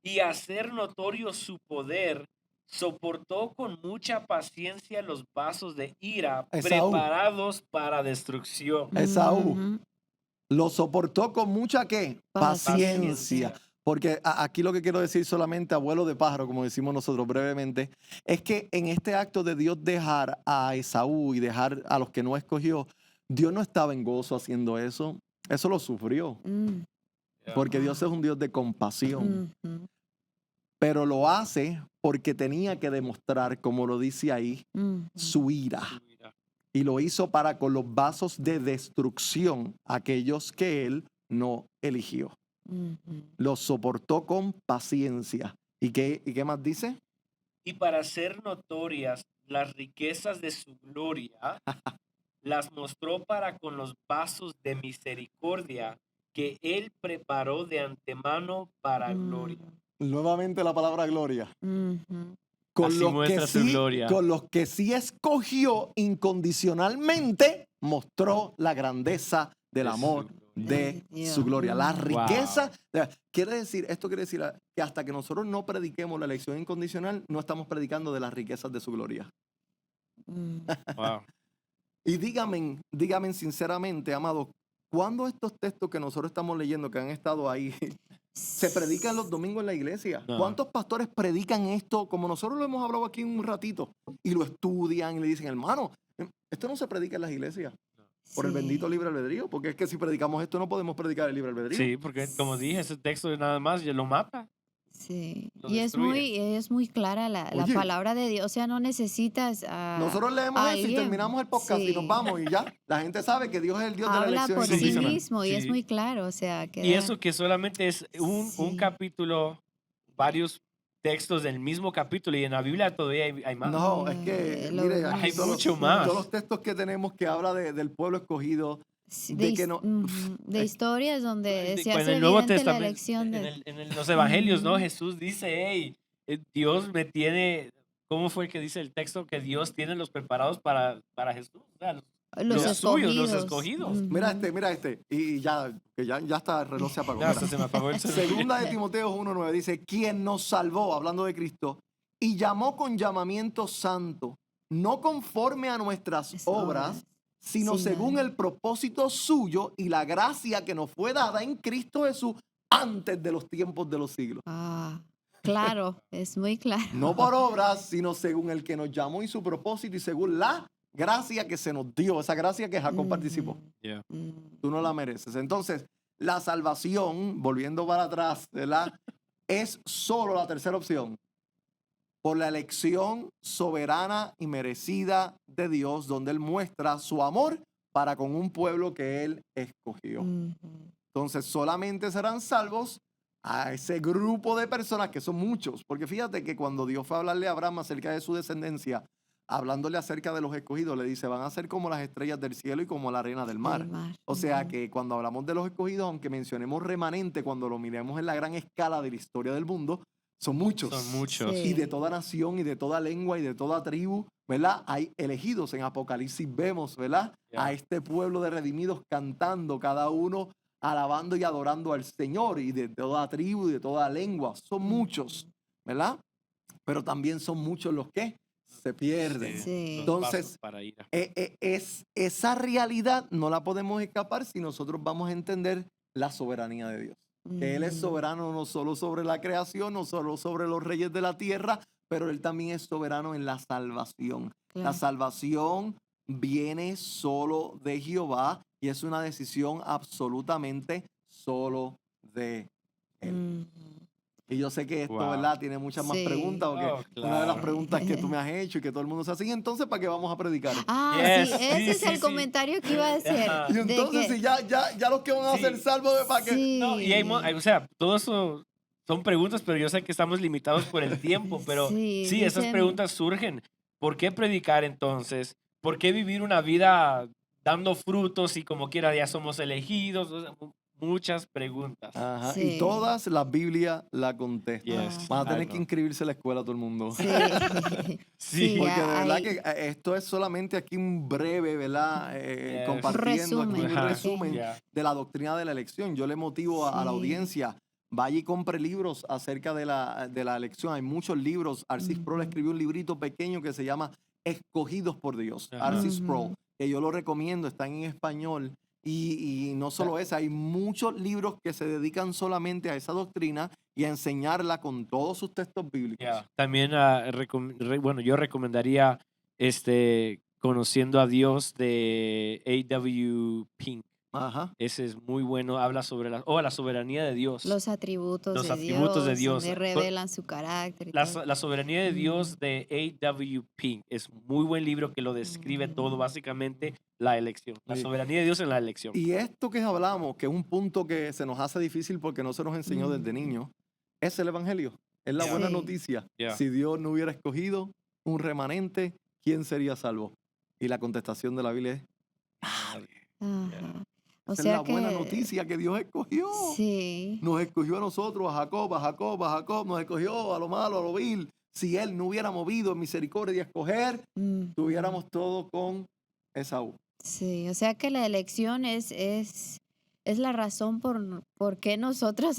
Speaker 1: y hacer notorio su poder, soportó con mucha paciencia los vasos de ira
Speaker 2: Esaú.
Speaker 1: preparados para destrucción.
Speaker 2: Esaú.
Speaker 3: Ujú.
Speaker 2: Lo soportó con mucha ¿qué? Paciencia. Porque aquí lo que quiero decir solamente, abuelo de pájaro, como decimos nosotros brevemente, es que en este acto de Dios dejar a Esaú y dejar a los que no escogió, Dios no estaba en gozo haciendo eso. Eso lo sufrió.
Speaker 3: Mm,
Speaker 2: Porque Dios es un Dios de compasión.
Speaker 3: ujú,
Speaker 2: Pero lo hace porque tenía que demostrar, como lo dice ahí,
Speaker 3: ujú.
Speaker 2: su ira.
Speaker 1: Su ira.
Speaker 2: Y lo hizo para con los vasos de destrucción, aquellos que él no eligió.
Speaker 3: Ujú.
Speaker 2: Los soportó con paciencia. ¿Y qué más dice?
Speaker 1: Y para hacer notorias las riquezas de su gloria, las mostró para con los vasos de misericordia que él preparó de antemano para gloria.
Speaker 2: Nuevamente la palabra gloria.
Speaker 3: Ujú.
Speaker 1: Así muestra su gloria.
Speaker 2: Con los que sí escogió incondicionalmente, mostró la grandeza del
Speaker 1: De su
Speaker 2: amor
Speaker 1: gloria.
Speaker 2: de
Speaker 3: Dios.
Speaker 2: su gloria. La
Speaker 3: Wow.
Speaker 2: riqueza. Esto quiere decir que hasta que nosotros no prediquemos la elección incondicional, no estamos predicando de las riquezas de su gloria.
Speaker 3: Mm.
Speaker 1: Wow.
Speaker 2: Y dígame sinceramente, amados, ¿cuándo estos textos que nosotros estamos leyendo, que han estado ahí, se predican los domingos en la iglesia?
Speaker 1: No.
Speaker 2: ¿Cuántos pastores predican esto como nosotros lo hemos hablado aquí un ratito? Y lo estudian y le dicen, hermano, esto no se predica en las iglesias por el
Speaker 3: Sí.
Speaker 2: bendito libre albedrío, porque es que si predicamos esto no podemos predicar el libre albedrío.
Speaker 1: Sí, porque como dije, ese texto nada más ya lo mata.
Speaker 3: Sí,
Speaker 1: Lo
Speaker 3: y
Speaker 1: destruye.
Speaker 3: es muy clara la
Speaker 2: Oye.
Speaker 3: palabra de Dios, o sea, no necesitas a
Speaker 2: Nosotros leemos eso y
Speaker 3: alguien.
Speaker 2: terminamos el podcast y nos
Speaker 3: Sí.
Speaker 2: vamos y ya. La gente sabe que Dios es el Dios de la
Speaker 3: Habla
Speaker 2: elección
Speaker 3: por sí
Speaker 2: incondicional.
Speaker 3: mismo y es
Speaker 1: Sí.
Speaker 3: muy claro, o sea,
Speaker 1: Y
Speaker 3: queda-
Speaker 1: eso que solamente es un
Speaker 3: Sí.
Speaker 1: capítulo, varios textos del mismo capítulo y en la Biblia todavía hay más.
Speaker 2: No, es que,
Speaker 3: Lo
Speaker 2: mire,
Speaker 3: vemos.
Speaker 2: aquí
Speaker 1: Hay
Speaker 2: todos,
Speaker 1: mucho
Speaker 2: los-
Speaker 1: más.
Speaker 2: todos los textos que tenemos que habla del pueblo escogido,
Speaker 3: Sí,
Speaker 2: de
Speaker 3: de,
Speaker 2: que
Speaker 3: his-
Speaker 2: no-
Speaker 3: ujú, de historias donde se
Speaker 1: En
Speaker 3: hace
Speaker 1: el Nuevo
Speaker 3: evidente la
Speaker 1: Testamento,
Speaker 3: elección de...
Speaker 1: en los evangelios, ¿no?
Speaker 3: Ujú.
Speaker 1: Jesús dice, hey, Dios me tiene, ¿cómo fue que dice el texto? Que Dios tiene los preparados para Jesús. O sea,
Speaker 3: Los
Speaker 1: los suyos, los
Speaker 3: escogidos.
Speaker 1: escogidos.
Speaker 2: mira este, y ya, que ya está, el reloj se apagó.
Speaker 1: Ya,
Speaker 2: Mira.
Speaker 1: hasta se me apagó el celular.
Speaker 2: Segunda de Timoteo 1:9 dice, quien nos salvó, hablando de Cristo, y llamó con llamamiento santo, no conforme a nuestras
Speaker 3: Es
Speaker 2: obras, sino
Speaker 3: Sí,
Speaker 2: según
Speaker 3: no.
Speaker 2: el propósito suyo y la gracia que nos fue dada en Cristo Jesús antes de los tiempos de los siglos.
Speaker 3: Ah, claro, es muy claro.
Speaker 2: No por obras, sino según el que nos llamó y su propósito y según la gracia que se nos dio, esa gracia que Jacob participó.
Speaker 1: Yeah.
Speaker 2: Tú no la mereces. Entonces, la salvación, volviendo para atrás, ¿verdad? Es solo la tercera opción. Por la elección soberana y merecida de Dios, donde Él muestra su amor para con un pueblo que Él escogió.
Speaker 3: Ujú.
Speaker 2: Entonces solamente serán salvos a ese grupo de personas que son muchos. Porque fíjate que cuando Dios fue a hablarle a Abraham acerca de su descendencia, hablándole acerca de los escogidos, le dice, van a ser como las estrellas del cielo y como la arena del mar.
Speaker 3: Del mar.
Speaker 2: O sea
Speaker 3: Ujú.
Speaker 2: que cuando hablamos de los escogidos, aunque mencionemos remanente, cuando lo miremos en la gran escala de la historia del mundo, son muchos.
Speaker 1: Son muchos.
Speaker 2: Y de
Speaker 3: Sí.
Speaker 2: toda nación y de toda lengua y de toda tribu, ¿verdad? Hay elegidos. En Apocalipsis vemos, ¿verdad?
Speaker 1: Ya.
Speaker 2: A este pueblo de redimidos cantando, cada uno alabando y adorando al Señor, y de toda tribu y de toda lengua. Son muchos, ¿verdad? Pero también son muchos los que se pierden.
Speaker 3: Sí.
Speaker 1: Los
Speaker 2: Entonces,
Speaker 1: pasos para ir.
Speaker 2: esa realidad no la podemos escapar si nosotros vamos a entender la soberanía de Dios. Que Él es
Speaker 3: Ujú.
Speaker 2: soberano no solo sobre la creación, no solo sobre los reyes de la tierra, pero Él también es soberano en la salvación. La
Speaker 3: Claro.
Speaker 2: salvación viene solo de Jehová y es una decisión absolutamente solo de Él.
Speaker 3: Ujú.
Speaker 2: Y yo sé que esto,
Speaker 1: Wow.
Speaker 2: ¿verdad? Tiene muchas más
Speaker 3: Sí.
Speaker 2: preguntas, porque
Speaker 1: Oh,
Speaker 2: una de las
Speaker 1: claro.
Speaker 2: preguntas que tú me has hecho y que todo el mundo se hace, y entonces, ¿para qué vamos a predicar?
Speaker 3: Ah,
Speaker 1: Yes,
Speaker 3: sí,
Speaker 1: sí,
Speaker 3: ese es
Speaker 1: sí,
Speaker 3: el
Speaker 1: sí.
Speaker 3: comentario que iba a hacer.
Speaker 1: Ajá.
Speaker 2: Y
Speaker 3: De
Speaker 2: entonces,
Speaker 3: que
Speaker 2: si ya los que van a ser
Speaker 1: Sí.
Speaker 2: salvos, ¿para qué?
Speaker 1: No, y
Speaker 3: sí,
Speaker 1: o sea, todo eso son preguntas, pero yo sé que estamos limitados por el tiempo, pero
Speaker 3: sí,
Speaker 1: sí, esas
Speaker 3: dicen,
Speaker 1: preguntas surgen. ¿Por qué predicar entonces? ¿Por qué vivir una vida dando frutos y como quiera ya somos elegidos? O sea, muchas preguntas.
Speaker 2: Ajá, y
Speaker 3: sí,
Speaker 2: todas la Biblia la contesta.
Speaker 1: Yes,
Speaker 2: Van a
Speaker 1: I
Speaker 2: tener que
Speaker 1: know.
Speaker 2: inscribirse a la escuela todo el mundo.
Speaker 3: sí,
Speaker 1: Sí.
Speaker 3: sí,
Speaker 2: Porque de verdad
Speaker 3: hay
Speaker 2: que esto es solamente aquí un breve, ¿verdad?
Speaker 1: Yes.
Speaker 2: Compartiendo aquí
Speaker 3: resumen
Speaker 2: un
Speaker 1: Ajá.
Speaker 2: resumen
Speaker 3: pequeño.
Speaker 1: Yeah.
Speaker 2: de la doctrina de la elección. Yo le motivo a la
Speaker 3: Sí.
Speaker 2: audiencia, vaya y compre libros acerca de la elección. Hay muchos libros. Arcis Sproul
Speaker 3: Ujú.
Speaker 2: escribió un librito pequeño que se llama Escogidos por Dios.
Speaker 1: Ajá.
Speaker 2: Arcis Sproul,
Speaker 3: Ujú.
Speaker 2: que yo lo recomiendo, están en español. Y no solo eso, hay muchos libros que se dedican solamente a esa doctrina y a enseñarla con todos sus textos bíblicos.
Speaker 1: Yeah. También, bueno, yo recomendaría Conociendo a Dios de A.W. Pink.
Speaker 2: Ajá.
Speaker 1: Ese es muy bueno, habla sobre la soberanía de Dios,
Speaker 3: Los atributos
Speaker 1: los
Speaker 3: de
Speaker 1: atributos de
Speaker 3: Dios,
Speaker 1: Dios.
Speaker 3: donde revelan su carácter y todo.
Speaker 1: La soberanía de
Speaker 3: Mm,
Speaker 1: Dios de A.W. Pink es muy buen libro que lo describe todo, básicamente la elección, la
Speaker 2: Sí.
Speaker 1: soberanía de Dios en la elección.
Speaker 2: Y esto que hablamos, que es un punto que se nos hace difícil porque no se nos enseñó desde
Speaker 3: mm,
Speaker 2: niños, es el Evangelio. Es la
Speaker 1: Yeah.
Speaker 2: buena
Speaker 3: Sí.
Speaker 2: noticia.
Speaker 1: Yeah.
Speaker 2: Si Dios no hubiera escogido un remanente, ¿quién sería salvo? Y la contestación de la Biblia es nadie.
Speaker 3: Ajá. O
Speaker 2: Esa es la
Speaker 3: sea
Speaker 2: buena
Speaker 3: que
Speaker 2: noticia que Dios escogió.
Speaker 3: sí,
Speaker 2: Nos escogió a nosotros, a Jacob, a Jacob, a Jacob, nos escogió a lo malo, a lo vil. Si Él no hubiera movido en misericordia a escoger,
Speaker 3: ujú.
Speaker 2: tuviéramos todo con Esaú.
Speaker 3: Sí, o sea que la elección es la razón por qué nosotros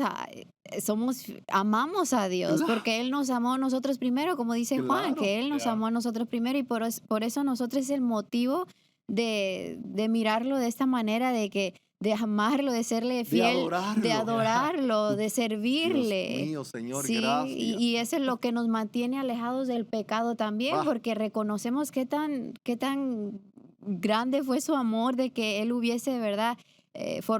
Speaker 3: amamos a Dios,
Speaker 2: Claro,
Speaker 3: porque Él nos amó a nosotros primero, como dice Juan,
Speaker 2: claro.
Speaker 3: que Él nos
Speaker 1: Yeah.
Speaker 3: amó a nosotros primero y por eso nosotros es el motivo de mirarlo de esta manera, de amarlo, de serle
Speaker 2: De
Speaker 3: fiel, de
Speaker 2: adorarlo.
Speaker 3: adorarlo, de
Speaker 2: Dios
Speaker 3: servirle.
Speaker 2: mío, Señor,
Speaker 3: Sí,
Speaker 2: gracias.
Speaker 3: y eso es lo que nos mantiene alejados del pecado también,
Speaker 2: Va.
Speaker 3: porque reconocemos qué tan grande fue su amor de que Él hubiese, ¿verdad?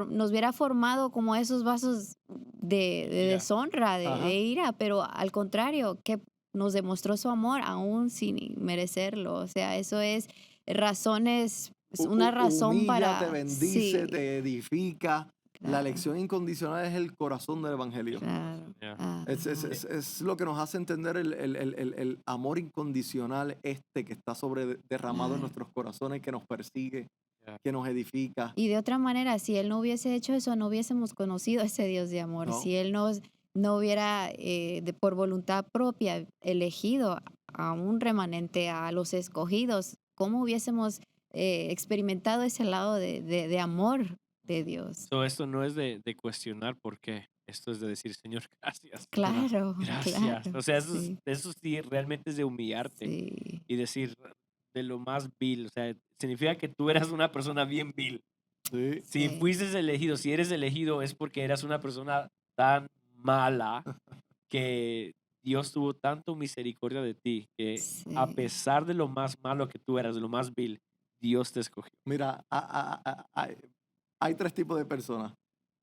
Speaker 3: Nos hubiera formado como esos vasos de
Speaker 1: Yeah.
Speaker 3: deshonra,
Speaker 2: Ajá.
Speaker 3: de ira, pero al contrario, que nos demostró su amor aún sin merecerlo. O sea, eso es razones, es una razón
Speaker 2: Humilla, te
Speaker 3: para,
Speaker 2: bendice,
Speaker 3: sí,
Speaker 2: te edifica. La
Speaker 3: claro,
Speaker 2: elección incondicional es el corazón del Evangelio.
Speaker 3: claro.
Speaker 1: Yeah.
Speaker 2: Es lo que nos hace entender el amor incondicional que está derramado en
Speaker 3: Claro.
Speaker 2: nuestros corazones, que nos persigue,
Speaker 1: Yeah.
Speaker 2: que nos edifica.
Speaker 3: Y de otra manera, si Él no hubiese hecho eso, no hubiésemos conocido a ese Dios de amor.
Speaker 2: No.
Speaker 3: Si Él no hubiera por voluntad propia elegido a un remanente, a los escogidos, ¿cómo hubiésemos experimentado ese lado de amor de Dios?
Speaker 1: So, esto no es de cuestionar por qué, esto es de decir, Señor, gracias.
Speaker 3: Claro,
Speaker 1: Gracias.
Speaker 3: claro.
Speaker 1: O sea,
Speaker 3: Sí,
Speaker 1: eso sí realmente es de humillarte
Speaker 3: sí,
Speaker 1: y decir de lo más vil. O sea, significa que tú eras una persona bien vil.
Speaker 2: Sí.
Speaker 1: Si
Speaker 3: sí,
Speaker 1: fuiste elegido, si eres elegido, es porque eras una persona tan mala que Dios tuvo tanto misericordia de ti que a
Speaker 3: sí.
Speaker 1: pesar de lo más malo que tú eras, de lo más vil, Dios te escogió.
Speaker 2: Mira, hay tres tipos de personas.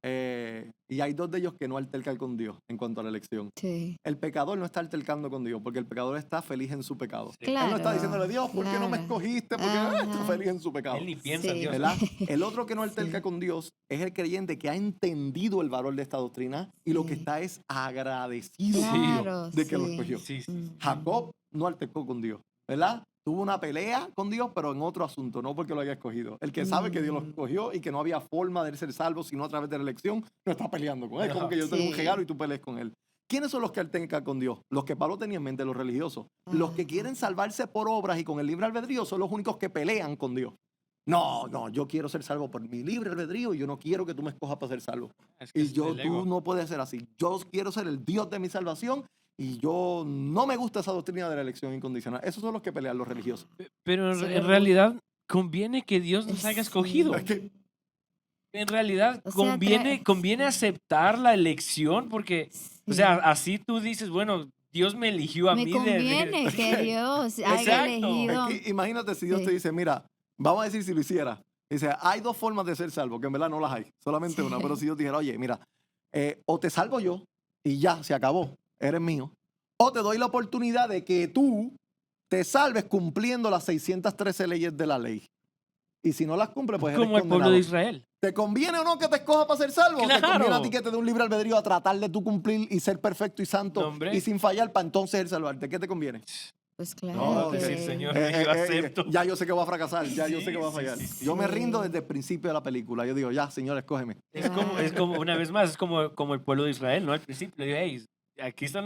Speaker 2: Y hay dos de ellos que no altercan con Dios en cuanto a la elección.
Speaker 3: Sí.
Speaker 2: El pecador no está altercando con Dios porque el pecador está feliz en su pecado.
Speaker 1: Sí.
Speaker 2: Él no está diciéndole,
Speaker 3: Claro,
Speaker 2: Dios, ¿por qué no me
Speaker 3: claro.
Speaker 2: escogiste? Porque está
Speaker 3: Ajá.
Speaker 2: feliz en su pecado.
Speaker 1: Él ni piensa en
Speaker 3: Sí.
Speaker 1: Dios.
Speaker 2: ¿Verdad? El otro que no alterca
Speaker 3: Sí.
Speaker 2: con Dios es el creyente que ha entendido el valor de esta doctrina y lo que
Speaker 3: Sí.
Speaker 2: está es agradecido con
Speaker 1: Sí.
Speaker 2: Dios
Speaker 3: Claro,
Speaker 2: de que lo
Speaker 3: sí.
Speaker 2: escogió.
Speaker 1: Sí, sí, sí.
Speaker 3: Ujú.
Speaker 2: Jacob no altercó con Dios, ¿verdad? Tuvo una pelea con Dios, pero en otro asunto, no porque lo haya escogido. El que sabe que Dios lo
Speaker 3: Mm.
Speaker 2: escogió y que no había forma de él ser salvo sino a través de la elección, no está peleando con él. Como
Speaker 1: No.
Speaker 2: que yo tengo un regalo
Speaker 3: Sí.
Speaker 2: y tú pelees con él. ¿Quiénes son los que altercan con Dios? Los que Pablo tenía en mente, los religiosos. Los que
Speaker 3: Ajá.
Speaker 2: quieren salvarse por obras y con el libre albedrío son los únicos que pelean con Dios. No, yo quiero ser salvo por mi libre albedrío y yo no quiero que tú me escojas para ser salvo.
Speaker 1: Es que
Speaker 2: Y
Speaker 1: es
Speaker 2: tú
Speaker 1: el ego.
Speaker 2: no puedes ser así. Yo quiero ser el Dios de mi salvación y yo no me gusta esa doctrina de la elección incondicional. Esos son los que pelean los religiosos.
Speaker 1: Pero en
Speaker 3: Solo
Speaker 1: realidad conviene que Dios nos haya escogido.
Speaker 2: Es que
Speaker 1: En realidad
Speaker 3: O sea,
Speaker 1: conviene
Speaker 3: sí.
Speaker 1: aceptar la elección porque, o sea,
Speaker 3: Sí.
Speaker 1: así tú dices, bueno, Dios me eligió a
Speaker 3: Me
Speaker 1: mí
Speaker 3: conviene que Dios haya
Speaker 1: Exacto.
Speaker 3: elegido.
Speaker 2: Es que imagínate si Dios te
Speaker 3: Sí.
Speaker 2: dice, mira, vamos a decir si lo hiciera. Dice, hay dos formas de ser salvo, que en verdad no las hay, solamente una. Pero si Dios dijera, oye, mira, o te salvo yo y ya, se acabó, eres mío. O te doy la oportunidad de que tú te salves cumpliendo las 613 leyes de la ley. Y si no las cumples, pues eres
Speaker 1: como el pueblo
Speaker 2: condenado.
Speaker 1: de Israel.
Speaker 2: ¿Te conviene o no que te escoja para ser salvo? ¿O te conviene a ti
Speaker 1: Claro.
Speaker 2: que te dé un libre albedrío a tratar de tú cumplir y ser perfecto y
Speaker 1: No,
Speaker 2: santo
Speaker 1: hombre.
Speaker 2: y sin fallar para entonces él salvarte? ¿Qué te conviene?
Speaker 3: Pues
Speaker 1: No,
Speaker 3: claro
Speaker 2: decir,
Speaker 3: que
Speaker 1: Señor,
Speaker 2: Eh,
Speaker 1: yo
Speaker 2: eh, eh,
Speaker 1: acepto.
Speaker 2: ya yo sé que voy a fracasar, ya yo sé
Speaker 1: Sí,
Speaker 2: que voy a
Speaker 1: sí,
Speaker 2: fallar.
Speaker 1: sí,
Speaker 2: Yo me
Speaker 3: sí.
Speaker 2: rindo desde el principio de la película. Yo digo, ya, Señor, escógeme.
Speaker 1: Es como, una vez más, es como el pueblo de Israel, ¿no? Al principio, le digo, hey, aquí están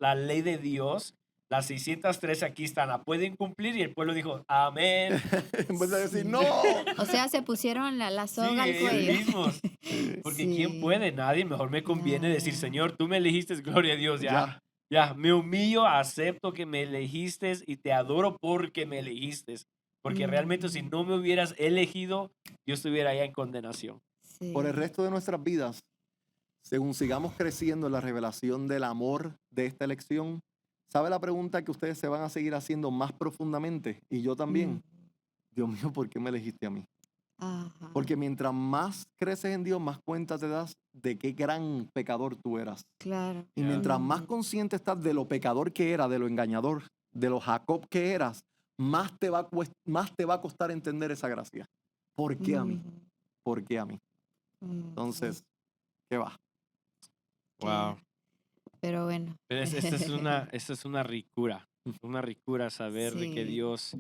Speaker 1: la ley de Dios, las 613 aquí están, la pueden cumplir, y el pueblo dijo, amén.
Speaker 2: En vez de decir,
Speaker 3: Sí.
Speaker 2: no.
Speaker 3: O sea, se pusieron la
Speaker 1: Sí,
Speaker 3: soga al
Speaker 1: ellos
Speaker 3: cuello.
Speaker 1: mismos.
Speaker 2: Sí,
Speaker 1: Porque ¿quién
Speaker 3: Sí.
Speaker 1: puede? Nadie. Mejor me conviene decir,
Speaker 3: Nada.
Speaker 1: Señor, tú me elegiste, gloria a Dios,
Speaker 2: ya.
Speaker 1: ya, me humillo, acepto que me elegiste y te adoro porque me elegiste. Porque realmente si
Speaker 3: Ujú.
Speaker 1: no me hubieras elegido, yo estuviera allá en condenación.
Speaker 2: Por el
Speaker 3: Sí.
Speaker 2: resto de nuestras vidas, según sigamos creciendo en la revelación del amor de esta elección, ¿sabe la pregunta que ustedes se van a seguir haciendo más profundamente? Y yo también.
Speaker 3: Ujú.
Speaker 2: Dios mío, ¿por qué me elegiste a mí?
Speaker 3: Ajá.
Speaker 2: Porque mientras más creces en Dios, más cuenta te das de qué gran pecador tú eras.
Speaker 3: Claro.
Speaker 2: Y mientras
Speaker 3: Ujú.
Speaker 2: más consciente estás de lo pecador que era, de lo engañador, de lo Jacob que eras, más te va a costar entender esa gracia. ¿Por qué a mí?
Speaker 3: Ujú.
Speaker 2: ¿Por qué a mí?
Speaker 3: Ujú.
Speaker 2: Entonces, ¿qué va?
Speaker 1: Wow.
Speaker 3: Pero bueno.
Speaker 1: Pero esta es una ricura saber de que
Speaker 3: Sí.
Speaker 1: Dios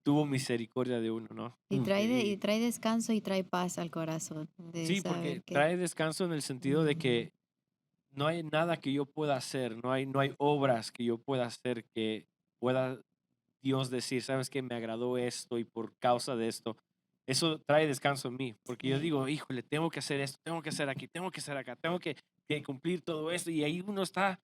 Speaker 1: tuvo misericordia de uno, ¿no?
Speaker 3: Y
Speaker 1: Y-
Speaker 3: trae descanso y trae paz al corazón de
Speaker 1: Sí,
Speaker 3: saber
Speaker 1: porque
Speaker 3: que
Speaker 1: trae descanso en el sentido de
Speaker 3: Ujú.
Speaker 1: que no hay nada que yo pueda hacer, no hay obras que yo pueda hacer que pueda Dios decir, sabes que me agradó esto y por causa de esto, eso trae descanso en mí, porque yo
Speaker 3: Sí.
Speaker 1: digo, híjole, tengo que hacer esto, tengo que hacer aquí, tengo que hacer acá, tengo que cumplir todo esto y ahí uno está,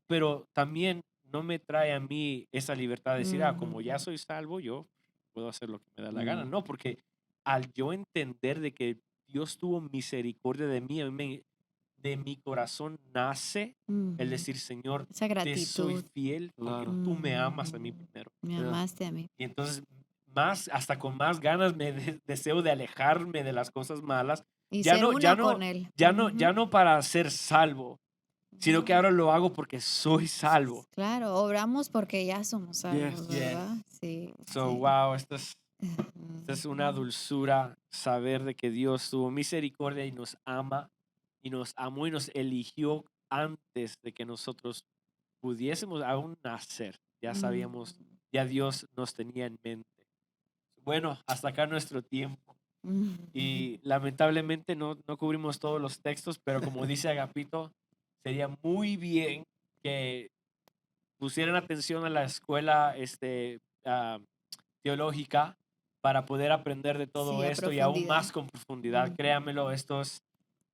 Speaker 1: pero también no me trae a mí esa libertad de decir, como ya
Speaker 3: Ujú.
Speaker 1: soy salvo, yo puedo hacer lo que me da la gana,
Speaker 2: Mm,
Speaker 1: no, porque al yo entender de que Dios tuvo misericordia de mí, de mi corazón nace el
Speaker 3: Ujú.
Speaker 1: decir, Señor,
Speaker 3: Esa
Speaker 1: te soy
Speaker 3: gratitud.
Speaker 1: fiel porque
Speaker 2: claro.
Speaker 1: tú me amas a mí
Speaker 3: Ujú.
Speaker 1: primero.
Speaker 3: Me
Speaker 2: Ya.
Speaker 3: amaste a mí.
Speaker 1: Y entonces, hasta con más ganas deseo de alejarme de las cosas malas,
Speaker 3: Y
Speaker 1: ya
Speaker 3: ser
Speaker 1: no, ya
Speaker 3: uno
Speaker 1: no,
Speaker 3: con él.
Speaker 1: ya no para ser salvo, sino que
Speaker 3: No.
Speaker 1: ahora lo hago porque soy salvo.
Speaker 3: Claro, obramos porque ya somos salvos,
Speaker 2: Yes.
Speaker 3: ¿verdad? Sí,
Speaker 1: So,
Speaker 3: sí.
Speaker 1: wow, esta es una
Speaker 3: Ujú.
Speaker 1: dulzura saber de que Dios tuvo misericordia y nos ama y nos amó y nos eligió antes de que nosotros pudiésemos aún nacer. Ya sabíamos,
Speaker 3: Ujú.
Speaker 1: ya Dios nos tenía en mente. Bueno, hasta acá nuestro tiempo.
Speaker 3: Ujú.
Speaker 1: Y lamentablemente no cubrimos todos los textos, pero como dice Agapito, sería muy bien que pusieran atención a la escuela ah, teológica para poder aprender de todo
Speaker 3: Sí, a
Speaker 1: esto y aún
Speaker 3: profundidad.
Speaker 1: más con profundidad.
Speaker 3: Ujú.
Speaker 1: Créamelo, esto es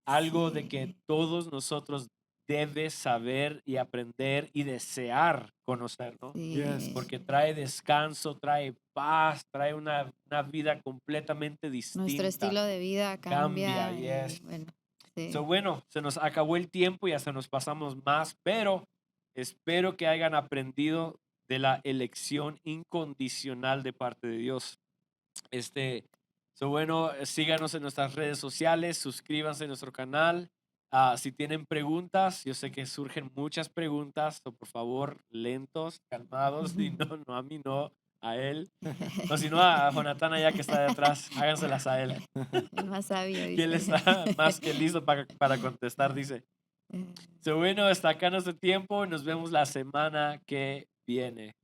Speaker 1: algo de que
Speaker 3: Sí.
Speaker 1: todos nosotros debes saber y aprender y desear conocer, ¿no?
Speaker 2: Yes.
Speaker 1: Porque
Speaker 3: Sí.
Speaker 1: trae descanso, trae paz, trae una vida completamente
Speaker 3: Nuestro
Speaker 1: distinta.
Speaker 3: estilo de vida
Speaker 1: Cambia,
Speaker 3: cambia y
Speaker 1: yes.
Speaker 3: bueno,
Speaker 1: So,
Speaker 3: sí.
Speaker 1: bueno, se nos acabó el tiempo y hasta nos pasamos más, pero espero que hayan aprendido de la elección incondicional de parte de Dios. So, bueno, síganos en nuestras redes sociales, suscríbanse a nuestro canal. Si tienen preguntas, yo sé que surgen muchas preguntas, so por favor, lentos, calmados, y no a mí, no a él. O si no, a Jonathan allá que está detrás, háganselas a él.
Speaker 3: El más sabio,
Speaker 1: Que él
Speaker 3: dice.
Speaker 1: está más que listo para contestar, dice. So, bueno, hasta acá nuestro tiempo. Nos vemos la semana que viene.